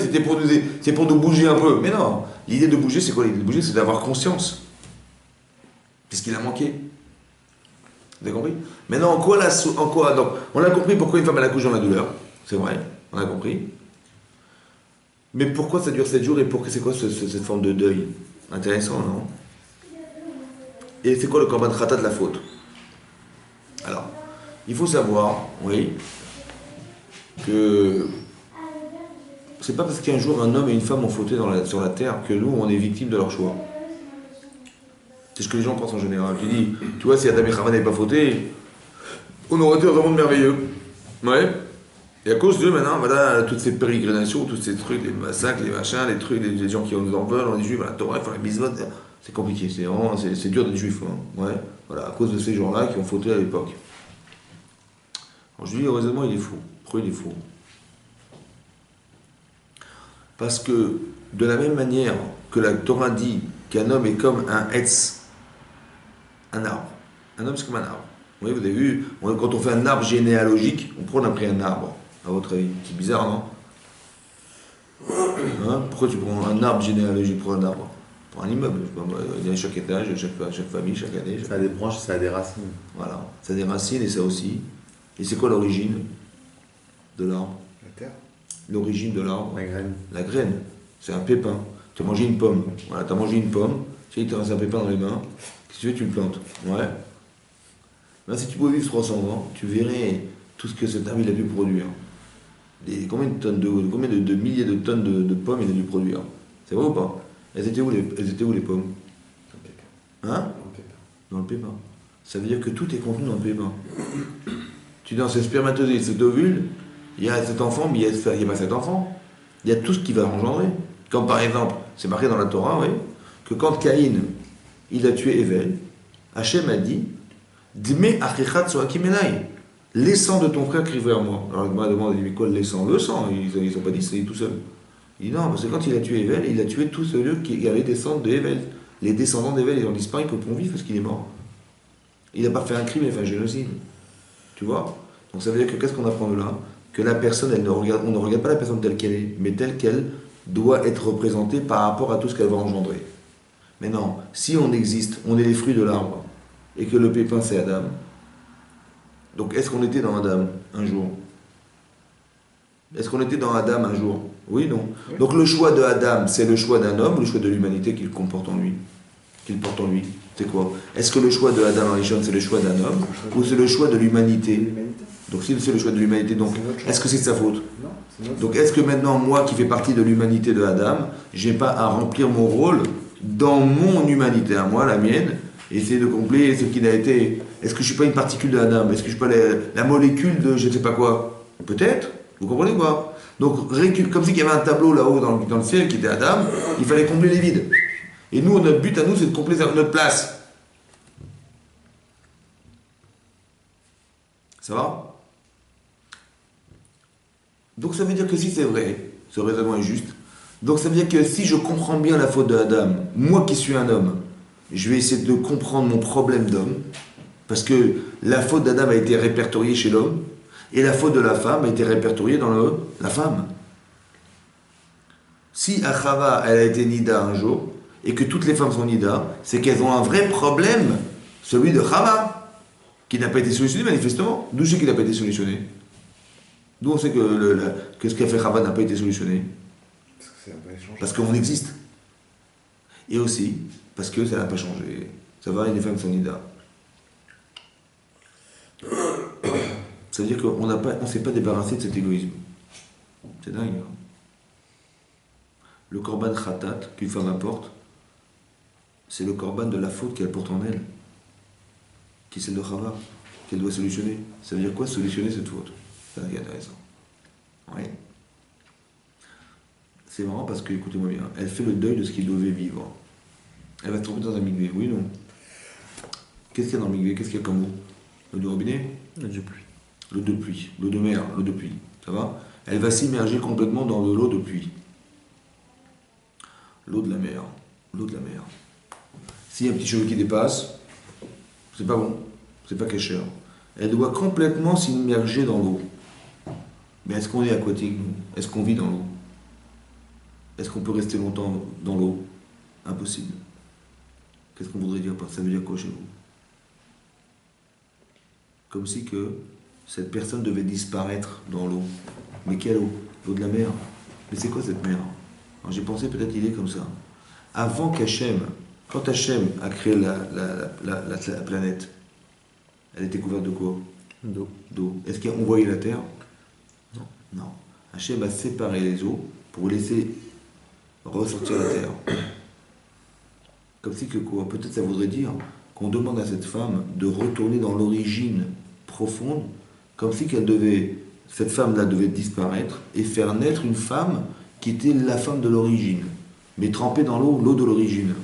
c'est pour nous bouger un peu. Mais non, l'idée de bouger, c'est quoi? L'idée de bouger, c'est d'avoir conscience. C'est ce qu'il a manqué. Vous avez compris? Maintenant, en quoi donc, on a compris pourquoi une femme elle accouche dans la douleur. C'est vrai, on a compris. Mais pourquoi ça dure 7 jours et c'est quoi cette forme de deuil? Intéressant, non? Et c'est quoi le korban khata de la faute? Alors, il faut savoir, oui, que c'est pas parce qu'un jour un homme et une femme ont fauté sur la terre que nous, on est victimes de leur choix. C'est ce que les gens pensent en général. Tu dis, tu vois, si Adam et Chava n'avaient pas fauté, on aurait été dans un monde merveilleux. Ouais. Et à cause d'eux, maintenant, voilà, toutes ces pérégrinations, tous ces trucs, les massacres, les machins, les trucs, les gens qui nous en veulent, on est juifs, la Torah, il faut la bisvote. C'est compliqué, c'est dur d'être juif. Hein. Ouais. Voilà, à cause de ces gens-là qui ont fauté à l'époque. Alors je dis, heureusement, il est faux. Pourquoi il est faux? Parce que, de la même manière que la Torah dit qu'un homme est comme un etz, un arbre. Un homme, c'est comme un arbre. Oui, vous avez vu, quand on fait un arbre généalogique, on a pris un arbre, à votre avis. C'est bizarre, non? Hein? Pourquoi tu prends un arbre généalogique pour un arbre? Pour un immeuble. Il y a chaque étage, chaque famille, chaque année. Ça a des branches, ça a des racines. Voilà. Ça a des racines et ça aussi. Et c'est quoi l'origine de l'arbre? La terre. L'origine de l'arbre? La graine. La graine. C'est un pépin. Tu as mangé une pomme. Voilà, tu as mangé une pomme. Tu sais, il te reste un pépin dans les mains. Qu'est-ce que tu fais? Tu le plantes. Ouais. Là, si tu pouvais vivre 300 ans, tu verrais tout ce que cet arbre il a dû produire. Combien de milliers de tonnes de pommes il a dû produire? C'est vrai ou pas? Elles étaient où les pommes? Hein? Dans le pépin. Ça veut dire que tout est contenu dans le pépin. Tu es dans ce spermatozoïde, cet ovule, il y a cet enfant, mais il n'y a pas cet enfant. Il y a tout ce qui va engendrer. Comme par exemple, c'est marqué dans la Torah, oui, que quand Caïn, il a tué Evel, Hachem a dit, Dme achichat soakimenai, les sangs de ton frère crient vers moi. Alors il m'a demandé, mais quoi le sang? Le sang, ils n'ont pas dit, c'est tout seul. Il dit non, parce que quand il a tué Evel, il a tué tous ceux qui allaient descendre de Evel. Les descendants d'Evel, ils ont disparu, ils ne peuvent pas vivre parce qu'il est mort. Il n'a pas fait un crime, il a fait un génocide. Tu vois? Donc ça veut dire que qu'est-ce qu'on apprend de là? Que la personne, on ne regarde pas la personne telle qu'elle est, mais telle qu'elle doit être représentée par rapport à tout ce qu'elle va engendrer. Maintenant, si on existe, on est les fruits de l'arbre, et que le pépin c'est Adam, donc est-ce qu'on était dans Adam un jour? Est-ce qu'on était dans Adam un jour? Oui, non. Donc le choix de Adam, c'est le choix d'un homme, le choix de l'humanité qu'il comporte en lui, qu'il porte en lui. C'est quoi? Est-ce que le choix de Adam Arishon, c'est le choix d'un homme, ou c'est le choix de l'humanité? Donc si c'est le choix de l'humanité, donc est-ce que c'est de sa faute? Non. Donc est-ce que maintenant, moi qui fais partie de l'humanité de Adam, j'ai pas à remplir mon rôle dans mon humanité, à moi, la mienne, et essayer de combler ce qu'il a été? Est-ce que je suis pas une particule de Adam? Est-ce que je suis pas la molécule de je ne sais pas quoi? Peut-être, vous comprenez quoi? Donc comme si il y avait un tableau là-haut dans le ciel qui était Adam, il fallait combler les vides. Et nous, notre but à nous, c'est de combler notre place. Ça va? Donc ça veut dire que si c'est vrai, ce raisonnement est juste, donc ça veut dire que si je comprends bien la faute de Adam, moi qui suis un homme, je vais essayer de comprendre mon problème d'homme, parce que la faute d'Adam a été répertoriée chez l'homme, et la faute de la femme a été répertoriée dans la femme. Si à Chava, elle a été Nida un jour, et que toutes les femmes sont Nida, c'est qu'elles ont un vrai problème, celui de Chava, qui n'a pas été solutionné manifestement. D'où c'est qu'il n'a pas été solutionné? D'où on sait que ce qu'a fait Chava n'a pas été solutionné? Parce qu'on existe. Et aussi, parce que ça n'a pas changé. Ça va, les femmes sont Nida. Ça veut dire qu'on ne s'est pas débarrassé de cet égoïsme. C'est dingue. Hein? Le korban khatat qu'une femme apporte, c'est le korban de la faute qu'elle porte en elle, qui est celle de Chava, qu'elle doit solutionner. Ça veut dire quoi, solutionner cette faute? C'est intéressant. Oui. C'est marrant parce que, écoutez-moi bien, elle fait le deuil de ce qu'il devait vivre. Elle va se tromper dans un migvé, oui ou non? Qu'est-ce qu'il y a dans le migvé? Qu'est-ce qu'il y a comme eau? L'eau du robinet? L'eau de pluie. L'eau de pluie, l'eau de mer, l'eau de pluie. Ça va? Elle va s'immerger complètement dans de l'eau de pluie. L'eau de la mer. L'eau de la mer. S'il y a un petit cheveu qui dépasse, c'est pas bon. C'est pas caché. Elle doit complètement s'immerger dans l'eau. Mais est-ce qu'on est aquatique, nous? Est-ce qu'on vit dans l'eau? Est-ce qu'on peut rester longtemps dans l'eau? Impossible. Qu'est-ce qu'on voudrait dire par ça? Ça veut dire quoi chez vous? Comme si que cette personne devait disparaître dans l'eau. Mais quelle eau? L'eau de la mer. Mais c'est quoi cette mer? Alors j'ai pensé peut-être il est comme ça. Avant qu'Hachem, quand Hachem a créé la planète, elle était couverte de quoi? D'eau. D'eau. Est-ce qu'on voyait la terre? Non. Non. Hachem a séparé les eaux pour laisser ressortir la terre. Comme si que quoi? Peut-être ça voudrait dire qu'on demande à cette femme de retourner dans l'origine profonde, comme si cette femme-là devait disparaître et faire naître une femme qui était la femme de l'origine, mais trempée dans l'eau de l'origine.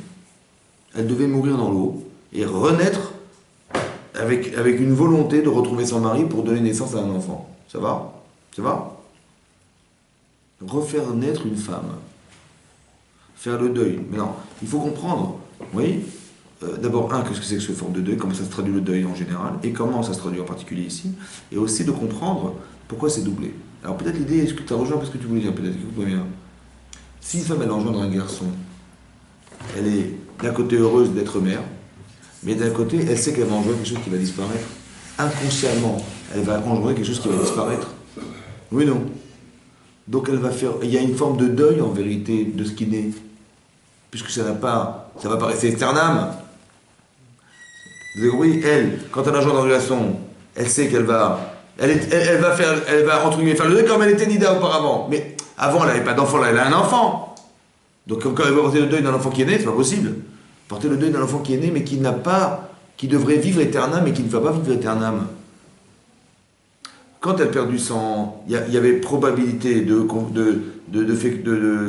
Elle devait mourir dans l'eau et renaître avec une volonté de retrouver son mari pour donner naissance à un enfant. Ça va? Ça va? Refaire naître une femme. Faire le deuil. Mais non, il faut comprendre, oui, d'abord, qu'est-ce que c'est que ce forme de deuil, comment ça se traduit le deuil en général, et comment ça se traduit en particulier ici, et aussi de comprendre pourquoi c'est doublé. Alors peut-être l'idée, est-ce que tu as rejoint un peu ce que tu voulais dire, peut-être, écoute-moi bien. Si une femme, elle engendre un garçon, elle est d'un côté heureuse d'être mère, mais d'un côté, elle sait qu'elle va engendrer quelque chose qui va disparaître. Inconsciemment, elle va engendrer quelque chose qui va disparaître. Oui, non. Donc il y a une forme de deuil en vérité de ce qui naît. Puisque ça va pas rester externam. Vous avez compris? Elle, quand elle engendre un garçon, elle sait qu'elle va, elle va entre guillemets faire le deuil comme elle était Nida auparavant. Mais avant, elle n'avait pas d'enfant, là, elle a un enfant. Donc quand elle va porter le deuil d'un enfant qui est né, c'est pas possible. Porter le deuil d'un enfant qui est né, mais qui devrait vivre éternam, mais qui ne va pas vivre éternam. Quand elle perd du sang, il y avait probabilité de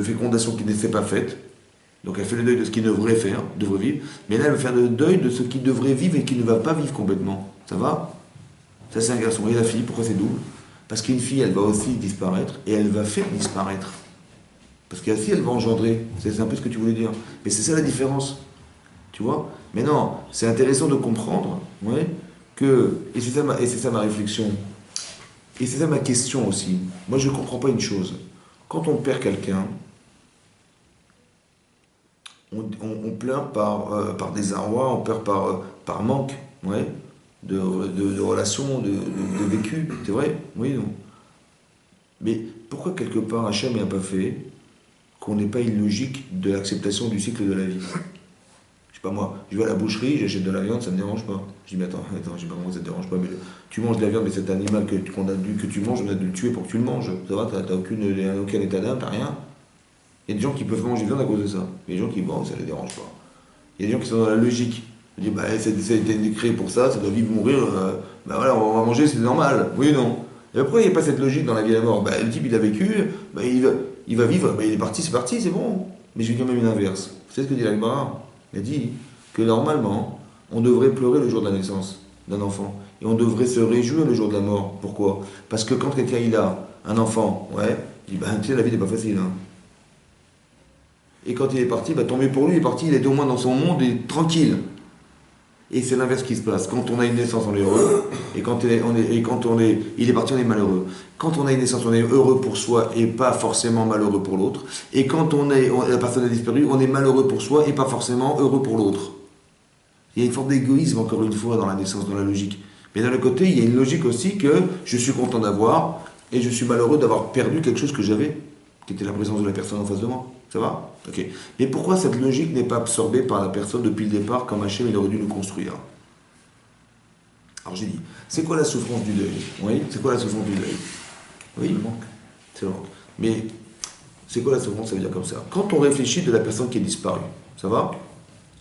fécondation qui ne s'est pas faite. Donc elle fait le deuil de ce qu'il devrait vivre. Mais là, elle va faire le deuil de ce qu'il devrait vivre et qui ne va pas vivre complètement. Ça va? Ça, c'est un garçon. Et la fille, pourquoi c'est double? Parce qu'une fille, elle va aussi disparaître et elle va faire disparaître. Parce que la fille, elle va engendrer. C'est un peu ce que tu voulais dire. Mais c'est ça la différence. Tu vois? Mais non, c'est intéressant de comprendre, ouais, que, et c'est ça ma réflexion. Et c'est ça ma question aussi. Moi, je ne comprends pas une chose. Quand on perd quelqu'un, on pleure par désarroi, on pleure par manque, ouais, de relations, de vécu. C'est vrai? Oui, non. Mais pourquoi quelque part Hachem n'a pas fait qu'on n'ait pas une logique de l'acceptation du cycle de la vie? Je sais pas moi, je vais à la boucherie, j'achète de la viande, ça me dérange pas. Je dis mais attends, je sais pas comment ça te dérange pas, mais tu manges de la viande, mais cet animal que tu manges, on a dû le tuer pour que tu le manges. Ça va, t'as aucun état d'âme, t'as rien. Il y a des gens qui peuvent manger de viande à cause de ça. Il y a des gens qui, bon, ça les dérange pas. Il y a des gens qui sont dans la logique. Ils disent, bah, ça a été créé pour ça doit vivre mourir, bah voilà, on va manger, c'est normal. Oui ou non? Et pourquoi il n'y a pas cette logique dans la vie et la mort? Bah, le type, il a vécu, bah, il va vivre, bah, il est parti, c'est bon. Mais je vais dire même une inverse. Vous savez ce que dit l'Agmara? Il a dit que normalement, on devrait pleurer le jour de la naissance d'un enfant. Et on devrait se réjouir le jour de la mort. Pourquoi? Parce que quand quelqu'un il a un enfant, ouais, il dit, bah, tu sais, la vie n'est pas facile, hein. Et quand il est parti, bah, tant mieux pour lui, il est parti, il est au moins dans son monde et tranquille. Et c'est l'inverse qui se passe. Quand on a une naissance, on est heureux. Et quand il est parti, on est malheureux. Quand on a une naissance, on est heureux pour soi et pas forcément malheureux pour l'autre. Et quand la personne a disparu, on est malheureux pour soi et pas forcément heureux pour l'autre. Il y a une forme d'égoïsme, encore une fois, dans la naissance, dans la logique. Mais d'un autre côté, il y a une logique aussi que je suis content d'avoir et je suis malheureux d'avoir perdu quelque chose que j'avais, qui était la présence de la personne en face de moi. Ça va? Ok. Mais pourquoi cette logique n'est pas absorbée par la personne depuis le départ, comme Hachem il aurait dû le construire? Alors j'ai dit, c'est quoi la souffrance du deuil? Oui, c'est quoi la souffrance du deuil? Oui, il manque. C'est le manque. Mais c'est quoi la souffrance? Ça veut dire comme ça. Quand on réfléchit de la personne qui est disparue, ça va?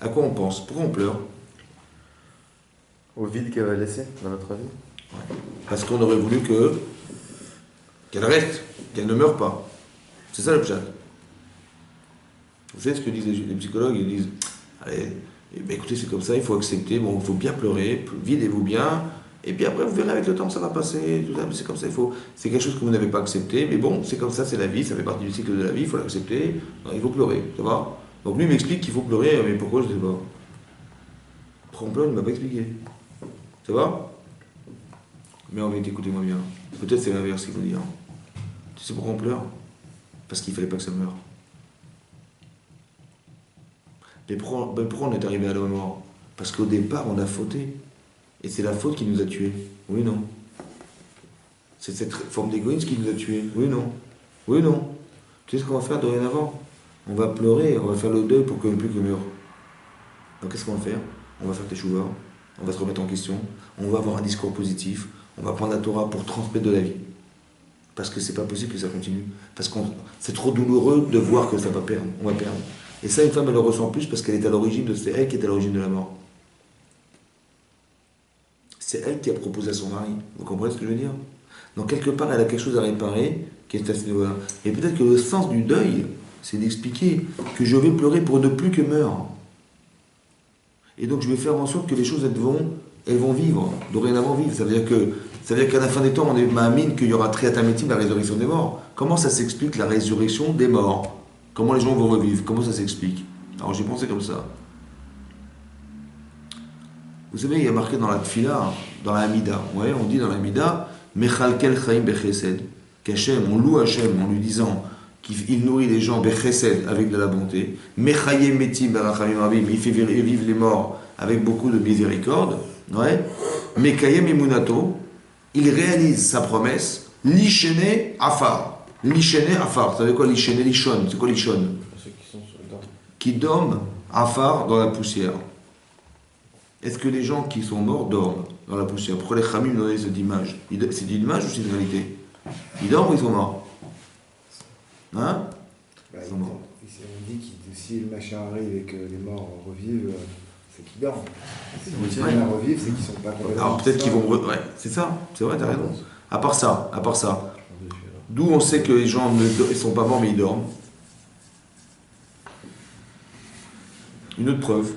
À quoi on pense? Pourquoi on pleure? Au vide qu'elle va laisser dans notre vie. Ouais. Parce qu'on aurait voulu qu'elle reste, qu'elle ne meure pas. C'est ça le pshat. Vous savez ce que disent les psychologues? Ils disent, allez, écoutez, c'est comme ça, il faut accepter, bon, il faut bien pleurer, videz-vous bien, et puis après vous verrez avec le temps ça va passer, tout ça, mais c'est comme ça, c'est quelque chose que vous n'avez pas accepté, mais bon, c'est comme ça, c'est la vie, ça fait partie du cycle de la vie, il faut l'accepter, il faut pleurer, ça va? Donc lui il m'explique qu'il faut pleurer, mais pourquoi je ne sais pas. Pourquoi on pleure, il ne m'a pas expliqué. Ça va? Mais en vérité, écoutez-moi bien, peut-être c'est l'inverse qu'il faut dire. Tu sais pourquoi on pleure? Parce qu'il fallait pas que ça meure. Mais pourquoi on est arrivé à la mort? Parce qu'au départ, on a fauté. Et c'est la faute qui nous a tués. Oui ou non? C'est cette forme d'égoïsme qui nous a tués. Oui ou non? Oui ou non? Tu sais ce qu'on va faire dorénavant? On va pleurer, on va faire le deuil pour que plus que meure. Donc qu'est-ce qu'on va faire? On va faire tes chouvas, on va se remettre en question, on va avoir un discours positif, on va prendre la Torah pour transmettre de la vie. Parce que c'est pas possible que ça continue. Parce que c'est trop douloureux de voir que ça va perdre, on va perdre. Et ça, une femme, elle le ressent plus parce qu'elle est à l'origine de... C'est elle qui est à l'origine de la mort. C'est elle qui a proposé à son mari. Vous comprenez ce que je veux dire? Donc quelque part, elle a quelque chose à réparer qui est à ce niveau-là. Et peut-être que le sens du deuil, c'est d'expliquer que je vais pleurer pour ne plus que meure. Et donc je vais faire en sorte que les choses, elles vont vivre, dorénavant vivre. Ça veut dire qu'à la fin des temps, on est ma'amine qu'il y aura triatamétim, la résurrection des morts. Comment ça s'explique la résurrection des morts? Comment les gens vont revivre? Comment ça s'explique? Alors j'ai pensé comme ça. Vous savez, il y a marqué dans la Tfila, dans la Hamida, ouais, on dit dans la Hamida, Mechalkel Chaim Bechesed, qu'Hachem, on loue Hachem en lui disant qu'il nourrit les gens Bechesed avec de la bonté, Mechayem Metim Berachamim Rabim, il fait vivre les morts avec beaucoup de miséricorde, ouais, Mekayem Emunato, il réalise sa promesse, Lishene Afar. Lishene Afar, ça veut dire quoi Lishene Lishon? C'est quoi Lishon? Ceux qui sont sur le dorme. Qui dorment Afar dans la poussière. Est-ce que les gens qui sont morts dorment dans la poussière? Pourquoi les Khamim donnaient cette image? C'est une image ou c'est une réalité? Ils dorment ou ils sont morts? Hein? Ils sont morts. On dit que si le machin arrive et que les morts revivent, c'est qu'ils dorment. Si les Ouais. morts revivent, c'est qu'ils sont pas complètement. Alors peut-être qu'ils vont... Ouais, c'est ça, c'est vrai, t'as raison. À part ça, d'où on sait que les gens ne sont pas morts mais ils dorment? Une autre preuve.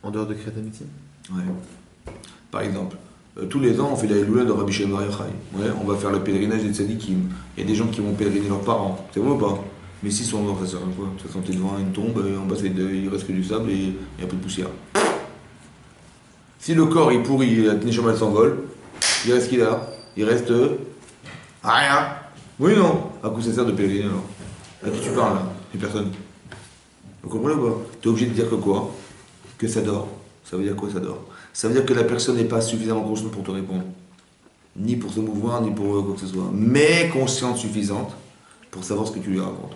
En dehors de Kriyat Amitim? Ouais. Par exemple, tous les ans, on fait la Eloula de Rabbi Shimon Bar Yochai. Ouais, on va faire le pèlerinage des tzadikim. Il y a des gens qui vont pèleriner leurs parents. C'est vrai ou pas? Mais s'ils sont morts, ça sert à quoi? Ça sentait devant une tombe, et en bas, il reste que du sable et un peu de poussière. Si le corps il pourrit, la Neshama elle s'envole, il reste qui là? Il reste rien. Oui non? À quoi ça sert de pèleriner alors? À qui tu parles là? Une personne. Vous comprenez ou pas? Tu es obligé de dire que quoi? Que ça dort. Ça veut dire quoi ça dort? Ça veut dire que la personne n'est pas suffisamment consciente pour te répondre. Ni pour se mouvoir, ni pour quoi que ce soit. Mais consciente suffisante pour savoir ce que tu lui racontes.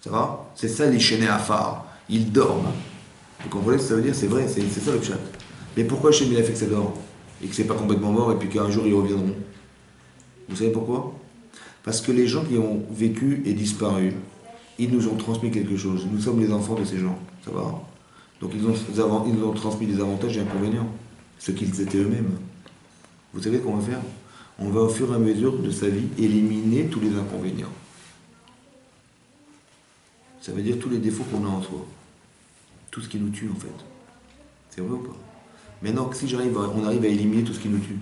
Ça va? C'est ça les chaînés à phare. Ils dorment. Vous comprenez ce que ça veut dire? C'est vrai, c'est ça le chat. Mais pourquoi Hachem il a fait que ça dort? Et que c'est pas complètement mort et puis qu'un jour ils reviendront? Vous savez pourquoi? Parce que les gens qui ont vécu et disparu, ils nous ont transmis quelque chose. Nous sommes les enfants de ces gens. Ça va? Donc ils nous ont transmis des avantages et inconvénients, ce qu'ils étaient eux-mêmes. Vous savez ce qu'on va faire? On va au fur et à mesure de sa vie éliminer tous les inconvénients. Ça veut dire tous les défauts qu'on a en soi. Tout ce qui nous tue en fait. C'est vrai ou pas? Maintenant, si on arrive à éliminer tout ce qui nous tue,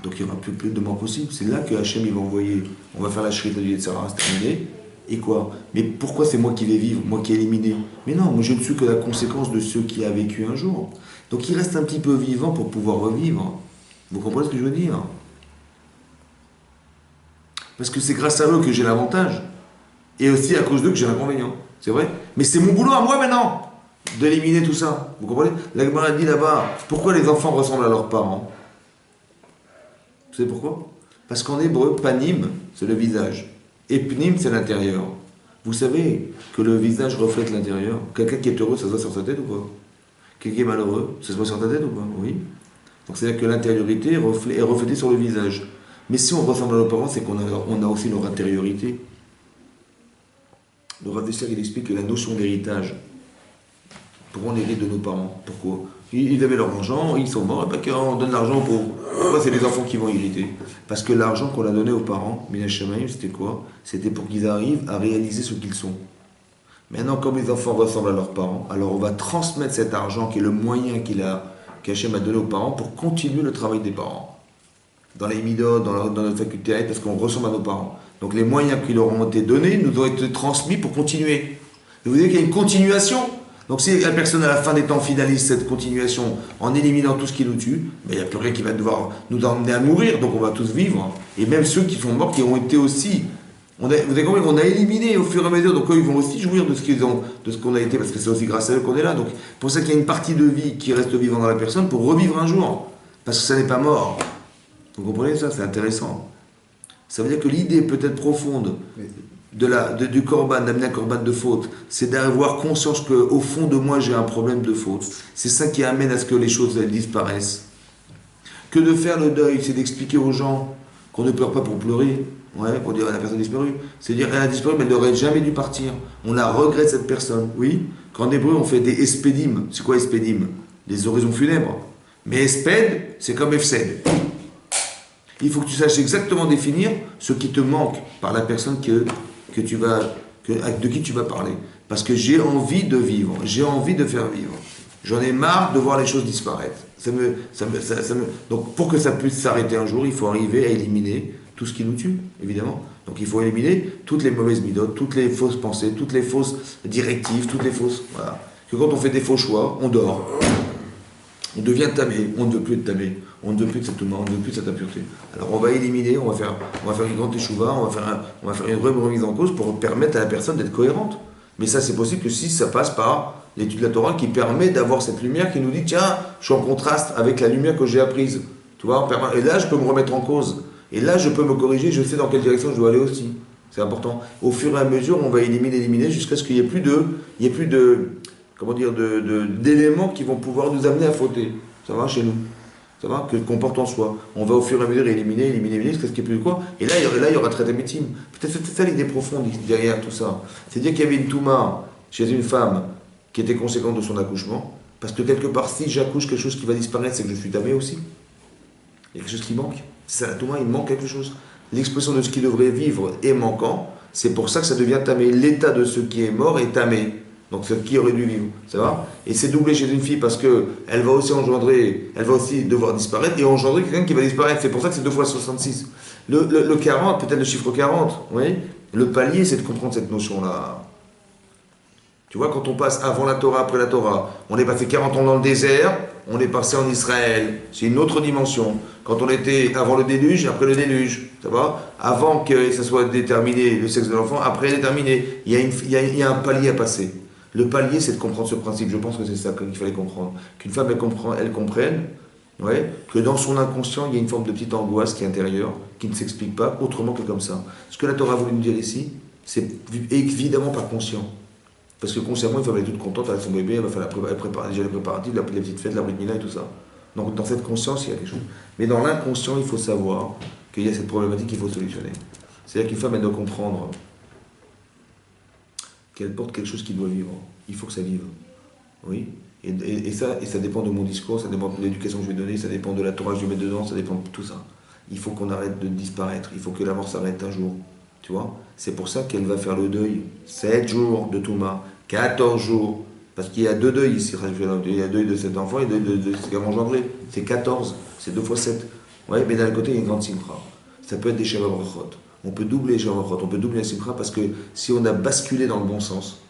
donc il n'y aura plus de mort possible. C'est là que Hachem il va envoyer, on va faire la shrita du Yetzirah, c'est terminé. Et quoi? Mais pourquoi c'est moi qui vais vivre, moi qui ai éliminé? Mais non, moi je ne suis que la conséquence de ceux qui a vécu un jour. Donc il reste un petit peu vivant pour pouvoir revivre. Vous comprenez ce que je veux dire? Parce que c'est grâce à eux que j'ai l'avantage. Et aussi à cause d'eux que j'ai l'inconvénient. C'est vrai? Mais c'est mon boulot à moi maintenant d'éliminer tout ça. Vous comprenez? La Gemara dit là-bas, pourquoi les enfants ressemblent à leurs parents? Vous savez pourquoi? Parce qu'en hébreu, panim, c'est le visage. Et pnim, c'est l'intérieur. Vous savez que le visage reflète l'intérieur. Quelqu'un qui est heureux, ça se voit sur sa tête ou pas? Quelqu'un qui est malheureux, ça se voit sur ta tête ou pas? Oui. Donc c'est-à-dire que l'intériorité est reflétée sur le visage. Mais si on ressemble à nos parents, c'est qu'on a aussi leur intériorité. Le Rav Dessler, il explique que la notion d'héritage, pourquoi on hérite de nos parents? Pourquoi? Ils avaient leur argent, ils sont morts, et bien on donne l'argent aux pauvres. Pourquoi c'est les enfants qui vont hériter? Parce que l'argent qu'on a donné aux parents, Minash Shamayim, c'était quoi? C'était pour qu'ils arrivent à réaliser ce qu'ils sont. Maintenant, comme les enfants ressemblent à leurs parents, alors on va transmettre cet argent qui est le moyen qu'Hachem a donné aux parents pour continuer le travail des parents. Dans les midot, dans notre faculté, parce qu'on ressemble à nos parents. Donc les moyens qui leur ont été donnés nous ont été transmis pour continuer. Et vous voyez qu'il y a une continuation. Donc si la personne à la fin des temps finalise cette continuation en éliminant tout ce qui nous tue, il n'y a plus rien qui va devoir nous emmener à mourir, donc on va tous vivre. Et même ceux qui sont morts, qui ont été aussi... vous avez compris qu'on a éliminé au fur et à mesure, donc eux ils vont aussi jouir de ce qu'on a été, parce que c'est aussi grâce à eux qu'on est là. Donc pour ça qu'il y a une partie de vie qui reste vivante dans la personne pour revivre un jour, parce que ça n'est pas mort. Vous comprenez ça? C'est intéressant. Ça veut dire que l'idée peut-être profonde du korban, d'amener un korban de faute, c'est d'avoir conscience qu'au fond de moi j'ai un problème de faute. C'est ça qui amène à ce que les choses elles disparaissent. Que de faire le deuil, c'est d'expliquer aux gens qu'on ne pleure pas pour pleurer, pour dire à la personne disparue. C'est dire elle a disparu mais elle n'aurait jamais dû partir. On la regrette cette personne. Oui, qu'en hébreu on fait des espédim. C'est quoi espédim? Des oraisons funèbres. Mais espède, c'est comme efsed. Il faut que tu saches exactement définir ce qui te manque par la personne de qui tu vas parler. Parce que j'ai envie de vivre, j'ai envie de faire vivre. J'en ai marre de voir les choses disparaître. Donc pour que ça puisse s'arrêter un jour, il faut arriver à éliminer tout ce qui nous tue, évidemment. Donc il faut éliminer toutes les mauvaises midotes, toutes les fausses pensées, toutes les fausses directives, toutes les fausses... Voilà. Que quand on fait des faux choix, on dort. On devient tamé, on ne veut plus être tamé, on ne veut plus de cette touma, on ne veut plus de cette impureté. Alors on va éliminer, on va faire une grande échouva, on va faire une vraie remise en cause pour permettre à la personne d'être cohérente. Mais ça c'est possible que si ça passe par l'étude de la Torah qui permet d'avoir cette lumière qui nous dit tiens, je suis en contraste avec la lumière que j'ai apprise. Tu vois, et là je peux me remettre en cause. Et là je peux me corriger, je sais dans quelle direction je dois aller aussi. C'est important. Au fur et à mesure, on va éliminer jusqu'à ce qu'il n'y ait plus d'éléments qui vont pouvoir nous amener à fauter. Ça va chez nous? Ça va? Qu'on porte en soi. On va au fur et à mesure éliminer, jusqu'à ce qu'il n'y ait plus de quoi. Et là, il y aura traité médecine. Peut-être c'est ça l'idée profonde derrière tout ça. C'est-à-dire qu'il y avait une touma chez une femme qui était conséquente de son accouchement. Parce que quelque part, si j'accouche quelque chose qui va disparaître, c'est que je suis tamé aussi. Il y a quelque chose qui manque. C'est ça la touma, il manque quelque chose. L'expression de ce qui devrait vivre est manquant. C'est pour ça que ça devient tamé. L'état de ce qui est mort est tamé. Donc ce qui aurait dû vivre, ça va? Et c'est doublé chez une fille parce qu'elle va aussi devoir disparaître et engendrer quelqu'un qui va disparaître. C'est pour ça que c'est 2 fois 66. Le 40, peut-être le chiffre 40, oui? Le palier, c'est de comprendre cette notion-là. Tu vois, quand on passe avant la Torah, après la Torah, on est passé 40 ans dans le désert, on est passé en Israël, c'est une autre dimension. Quand on était avant le déluge, après le déluge, ça va? Avant que ça soit déterminé le sexe de l'enfant, après déterminé, il y a un palier à passer. Le palier, c'est de comprendre ce principe. Je pense que c'est ça qu'il fallait comprendre. Qu'une femme, elle comprenne que dans son inconscient, il y a une forme de petite angoisse qui est intérieure, qui ne s'explique pas autrement que comme ça. Ce que la Torah a voulu nous dire ici, c'est évidemment pas conscient. Parce que consciemment, une femme est toute contente avec son bébé, elle va faire déjà les préparatifs, les petites fêtes, la brit mila et tout ça. Donc dans cette conscience, il y a quelque chose. Mais dans l'inconscient, il faut savoir qu'il y a cette problématique qu'il faut solutionner. C'est-à-dire qu'une femme, elle doit comprendre qu'elle porte quelque chose qui doit vivre. Il faut que ça vive. Oui. Et ça dépend de mon discours, ça dépend de l'éducation que je vais donner, ça dépend de la Torah que je vais mettre dedans, ça dépend de tout ça. Il faut qu'on arrête de disparaître, il faut que la mort s'arrête un jour. Tu vois? C'est pour ça qu'elle va faire le deuil. 7 jours de Touma, 14 jours. Parce qu'il y a 2 deuils ici. Il y a deuil de cet enfant et deuil de ce qu'il a engendré. C'est 14, c'est 2 fois 7. Ouais, mais d'un côté, il y a une grande simcha. Ça peut être des Shabbat Brachot. On peut doubler les Shabbat Brachot, on peut doubler la simcha parce que si on a basculé dans le bon sens,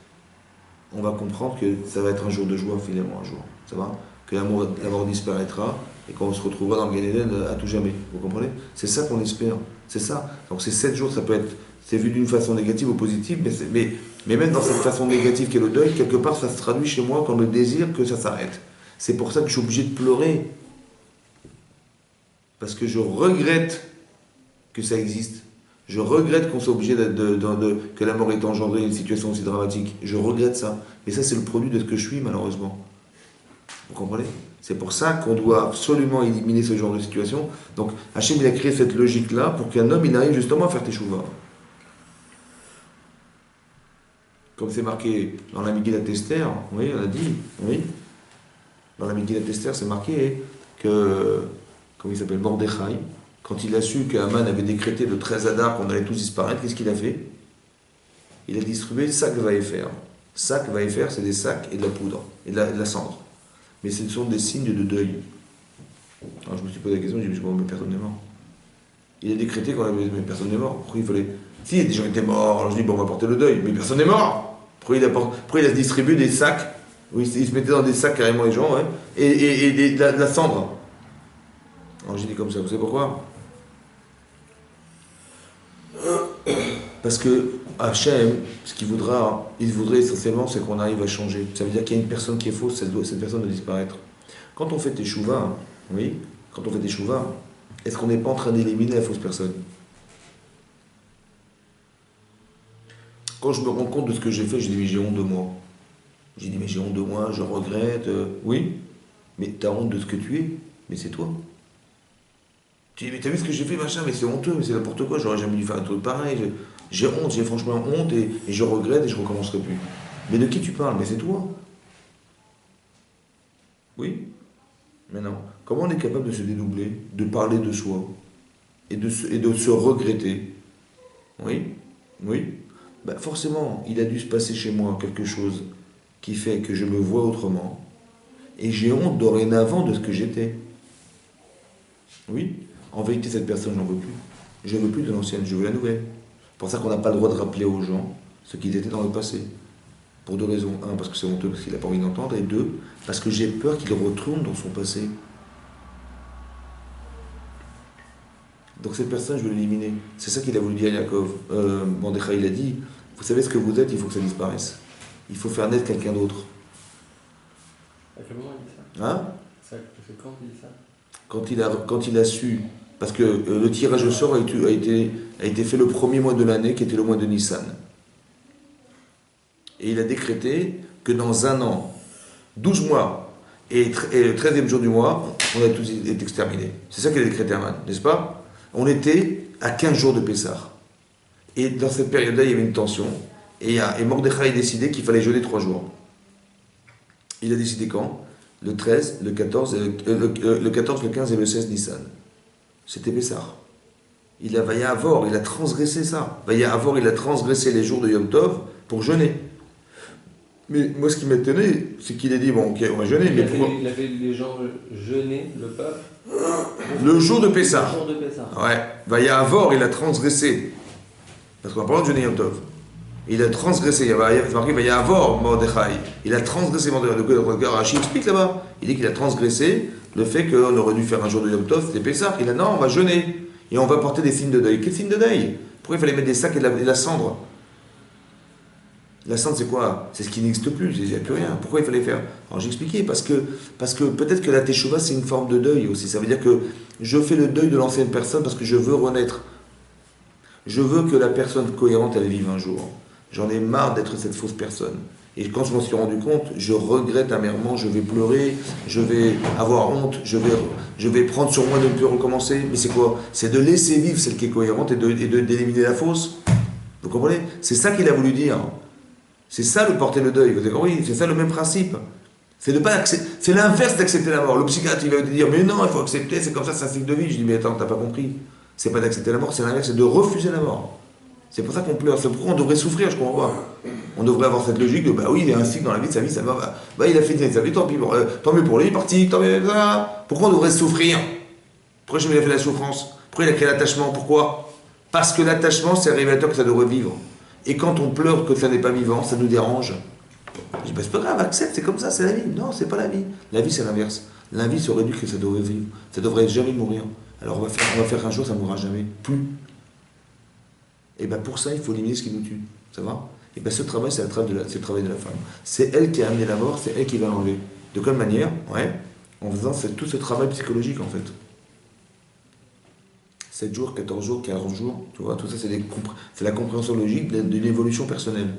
on va comprendre que ça va être un jour de joie finalement, un jour. Ça va? Que la mort disparaîtra et qu'on se retrouvera dans le Gan Eden à tout jamais. Vous comprenez? C'est ça qu'on espère. C'est ça. Donc ces 7 jours, ça peut être, c'est vu d'une façon négative ou positive, mais même dans cette façon négative qu'est le deuil, quelque part ça se traduit chez moi comme le désir que ça s'arrête. C'est pour ça que je suis obligé de pleurer. Parce que je regrette que ça existe. Je regrette qu'on soit obligé que la mort ait engendré une situation aussi dramatique. Je regrette ça. Mais ça, c'est le produit de ce que je suis, malheureusement. Vous comprenez? C'est pour ça qu'on doit absolument éliminer ce genre de situation. Donc, Hachem, il a créé cette logique-là pour qu'un homme, il arrive justement à faire teshuva. Comme c'est marqué dans la Megillat Esther, oui, on a dit, oui. Dans la Megillat Esther, c'est marqué que, comment il s'appelle, Mordechai, quand il a su qu'Aman avait décrété le 13 Adar qu'on allait tous disparaître, qu'est-ce qu'il a fait? Il a distribué sac Vaéfer. Sac Vaéfer, c'est des sacs et de la poudre, et de la cendre. Mais ce sont des signes de deuil. Alors je me suis posé la question, j'ai dit, mais personne n'est mort. Il a décrété qu'on avait, mais personne n'est mort. Pourquoi il fallait... Si, des gens étaient morts, alors je dis, bon, on va porter le deuil, mais personne n'est mort. Pourquoi il a distribué des sacs où ils se mettaient dans des sacs carrément les gens, ouais, et de la cendre. Alors j'ai dit comme ça, vous savez pourquoi? Parce que Hachem, ce qu'il voudra, il voudrait essentiellement, c'est qu'on arrive à changer. Ça veut dire qu'il y a une personne qui est fausse, cette personne doit disparaître. Quand on fait teshuva, oui, quand on fait teshuva, est-ce qu'on n'est pas en train d'éliminer la fausse personne? Quand je me rends compte de ce que j'ai fait, je dis mais j'ai honte de moi. J'ai dit mais j'ai honte de moi, je regrette. Oui, mais t'as honte de ce que tu es, mais c'est toi. Tu dis mais t'as vu ce que j'ai fait, machin, mais c'est honteux, mais c'est n'importe quoi, j'aurais jamais dû faire un truc pareil. J'ai honte, j'ai franchement honte et je regrette et je recommencerai plus. Mais de qui tu parles? Mais c'est toi. Oui. Maintenant, comment on est capable de se dédoubler, de parler de soi et de se regretter? Oui. Oui. Ben forcément, il a dû se passer chez moi quelque chose qui fait que je me vois autrement et j'ai honte dorénavant de ce que j'étais. Oui. En vérité, cette personne, j'en veux plus. Je ne veux plus de l'ancienne, je veux la nouvelle. C'est pour ça qu'on n'a pas le droit de rappeler aux gens ce qu'ils étaient dans le passé. Pour deux raisons. Un, parce que c'est honteux, parce qu'il n'a pas envie d'entendre. Et deux, parce que j'ai peur qu'il retourne dans son passé. Donc cette personne, je veux l'éliminer. C'est ça qu'il a voulu dire à Yaakov. Mordechai, il a dit, vous savez ce que vous êtes, il faut que ça disparaisse. Il faut faire naître quelqu'un d'autre. À quel moment il dit ça? Hein? C'est quand il dit ça? Quand il a su, parce que le tirage au sort a été fait le premier mois de l'année, qui était le mois de Nissan. Et il a décrété que dans un an, 12 mois, et le 13e jour du mois, on a tous été exterminés. C'est ça qu'il a décrété Aman, n'est-ce pas? On était à 15 jours de Pessah. Et dans cette période-là, il y avait une tension. Et Mordechai a décidé qu'il fallait jeûner 3 jours. Il a décidé quand? Le 13, le 14, le 14, le 15 et le 16 Nissan. C'était Pessah. Il a transgressé ça. Il a transgressé les jours de Yom Tov pour jeûner. Mais moi, ce qui m'étonnait, c'est qu'il a dit, bon, ok, on va jeûner, mais pourquoi? Il a fait les gens jeûner, le peuple. Le jour de Pessah. Le jour de Pessah. Ouais. Il a transgressé. Parce qu'on n'a pas le droit de jeûner Yom Tov. Il a transgressé, c'est marqué Vayavor Mordechai. Il a transgressé Mordechai. Donc Rachid explique là-bas. Il dit qu'il a transgressé le fait qu'on aurait dû faire un jour de Yom Tov, c'était Pessah. Il a dit non, on va jeûner. Et on va porter des signes de deuil. Quels signes de deuil? Pourquoi il fallait mettre des sacs et de la cendre? La cendre, c'est quoi? C'est ce qui n'existe plus, il n'y a plus rien. Pourquoi il fallait faire? Alors j'ai expliqué, parce que peut-être que la teshuva, c'est une forme de deuil aussi. Ça veut dire que je fais le deuil de l'ancienne personne parce que je veux renaître. Je veux que la personne cohérente, elle vive un jour. J'en ai marre d'être cette fausse personne. Et quand je m'en suis rendu compte, je regrette amèrement, je vais pleurer, je vais avoir honte, je vais prendre sur moi de ne plus recommencer. Mais c'est quoi? C'est de laisser vivre celle qui est cohérente et d'éliminer la fausse. Vous comprenez? C'est ça qu'il a voulu dire. C'est ça le porter le deuil. Vous avez compris? C'est ça le même principe. C'est l'inverse d'accepter la mort. Le psychiatre, il va te dire, mais non, il faut accepter, c'est comme ça, c'est un cycle de vie. Je dis, mais attends, t'as pas compris. C'est pas d'accepter la mort, c'est l'inverse, c'est de refuser la mort. C'est pour ça qu'on pleure. C'est pourquoi on devrait souffrir, je comprends pas. On devrait avoir cette logique de, bah oui, il y a un cycle dans la vie de sa vie, ça va. Bah il a fini sa vie, tant mieux pour lui, il est parti, tant mieux. Pourquoi on devrait souffrir? Pourquoi il a fait la souffrance? Pourquoi il a créé l'attachement? Pourquoi? Parce que l'attachement, c'est un révélateur que ça devrait vivre. Et quand on pleure que ça n'est pas vivant, ça nous dérange. Je dis, bah c'est pas grave, accepte, c'est comme ça, c'est la vie. Non, c'est pas la vie. La vie, c'est l'inverse. La vie serait dû que ça devrait vivre. Ça devrait jamais mourir. Alors on va faire un jour, ça ne mourra jamais. Plus. Et bien pour ça, il faut éliminer ce qui nous tue. Ça va? Et bien ce travail, c'est le travail de la femme. C'est elle qui a amené la mort, c'est elle qui va l'enlever. De quelle manière? Ouais. En faisant tout ce travail psychologique, en fait. 7 jours, 14 jours, 40 jours, tu vois, tout ça, c'est la compréhension logique d'une évolution personnelle.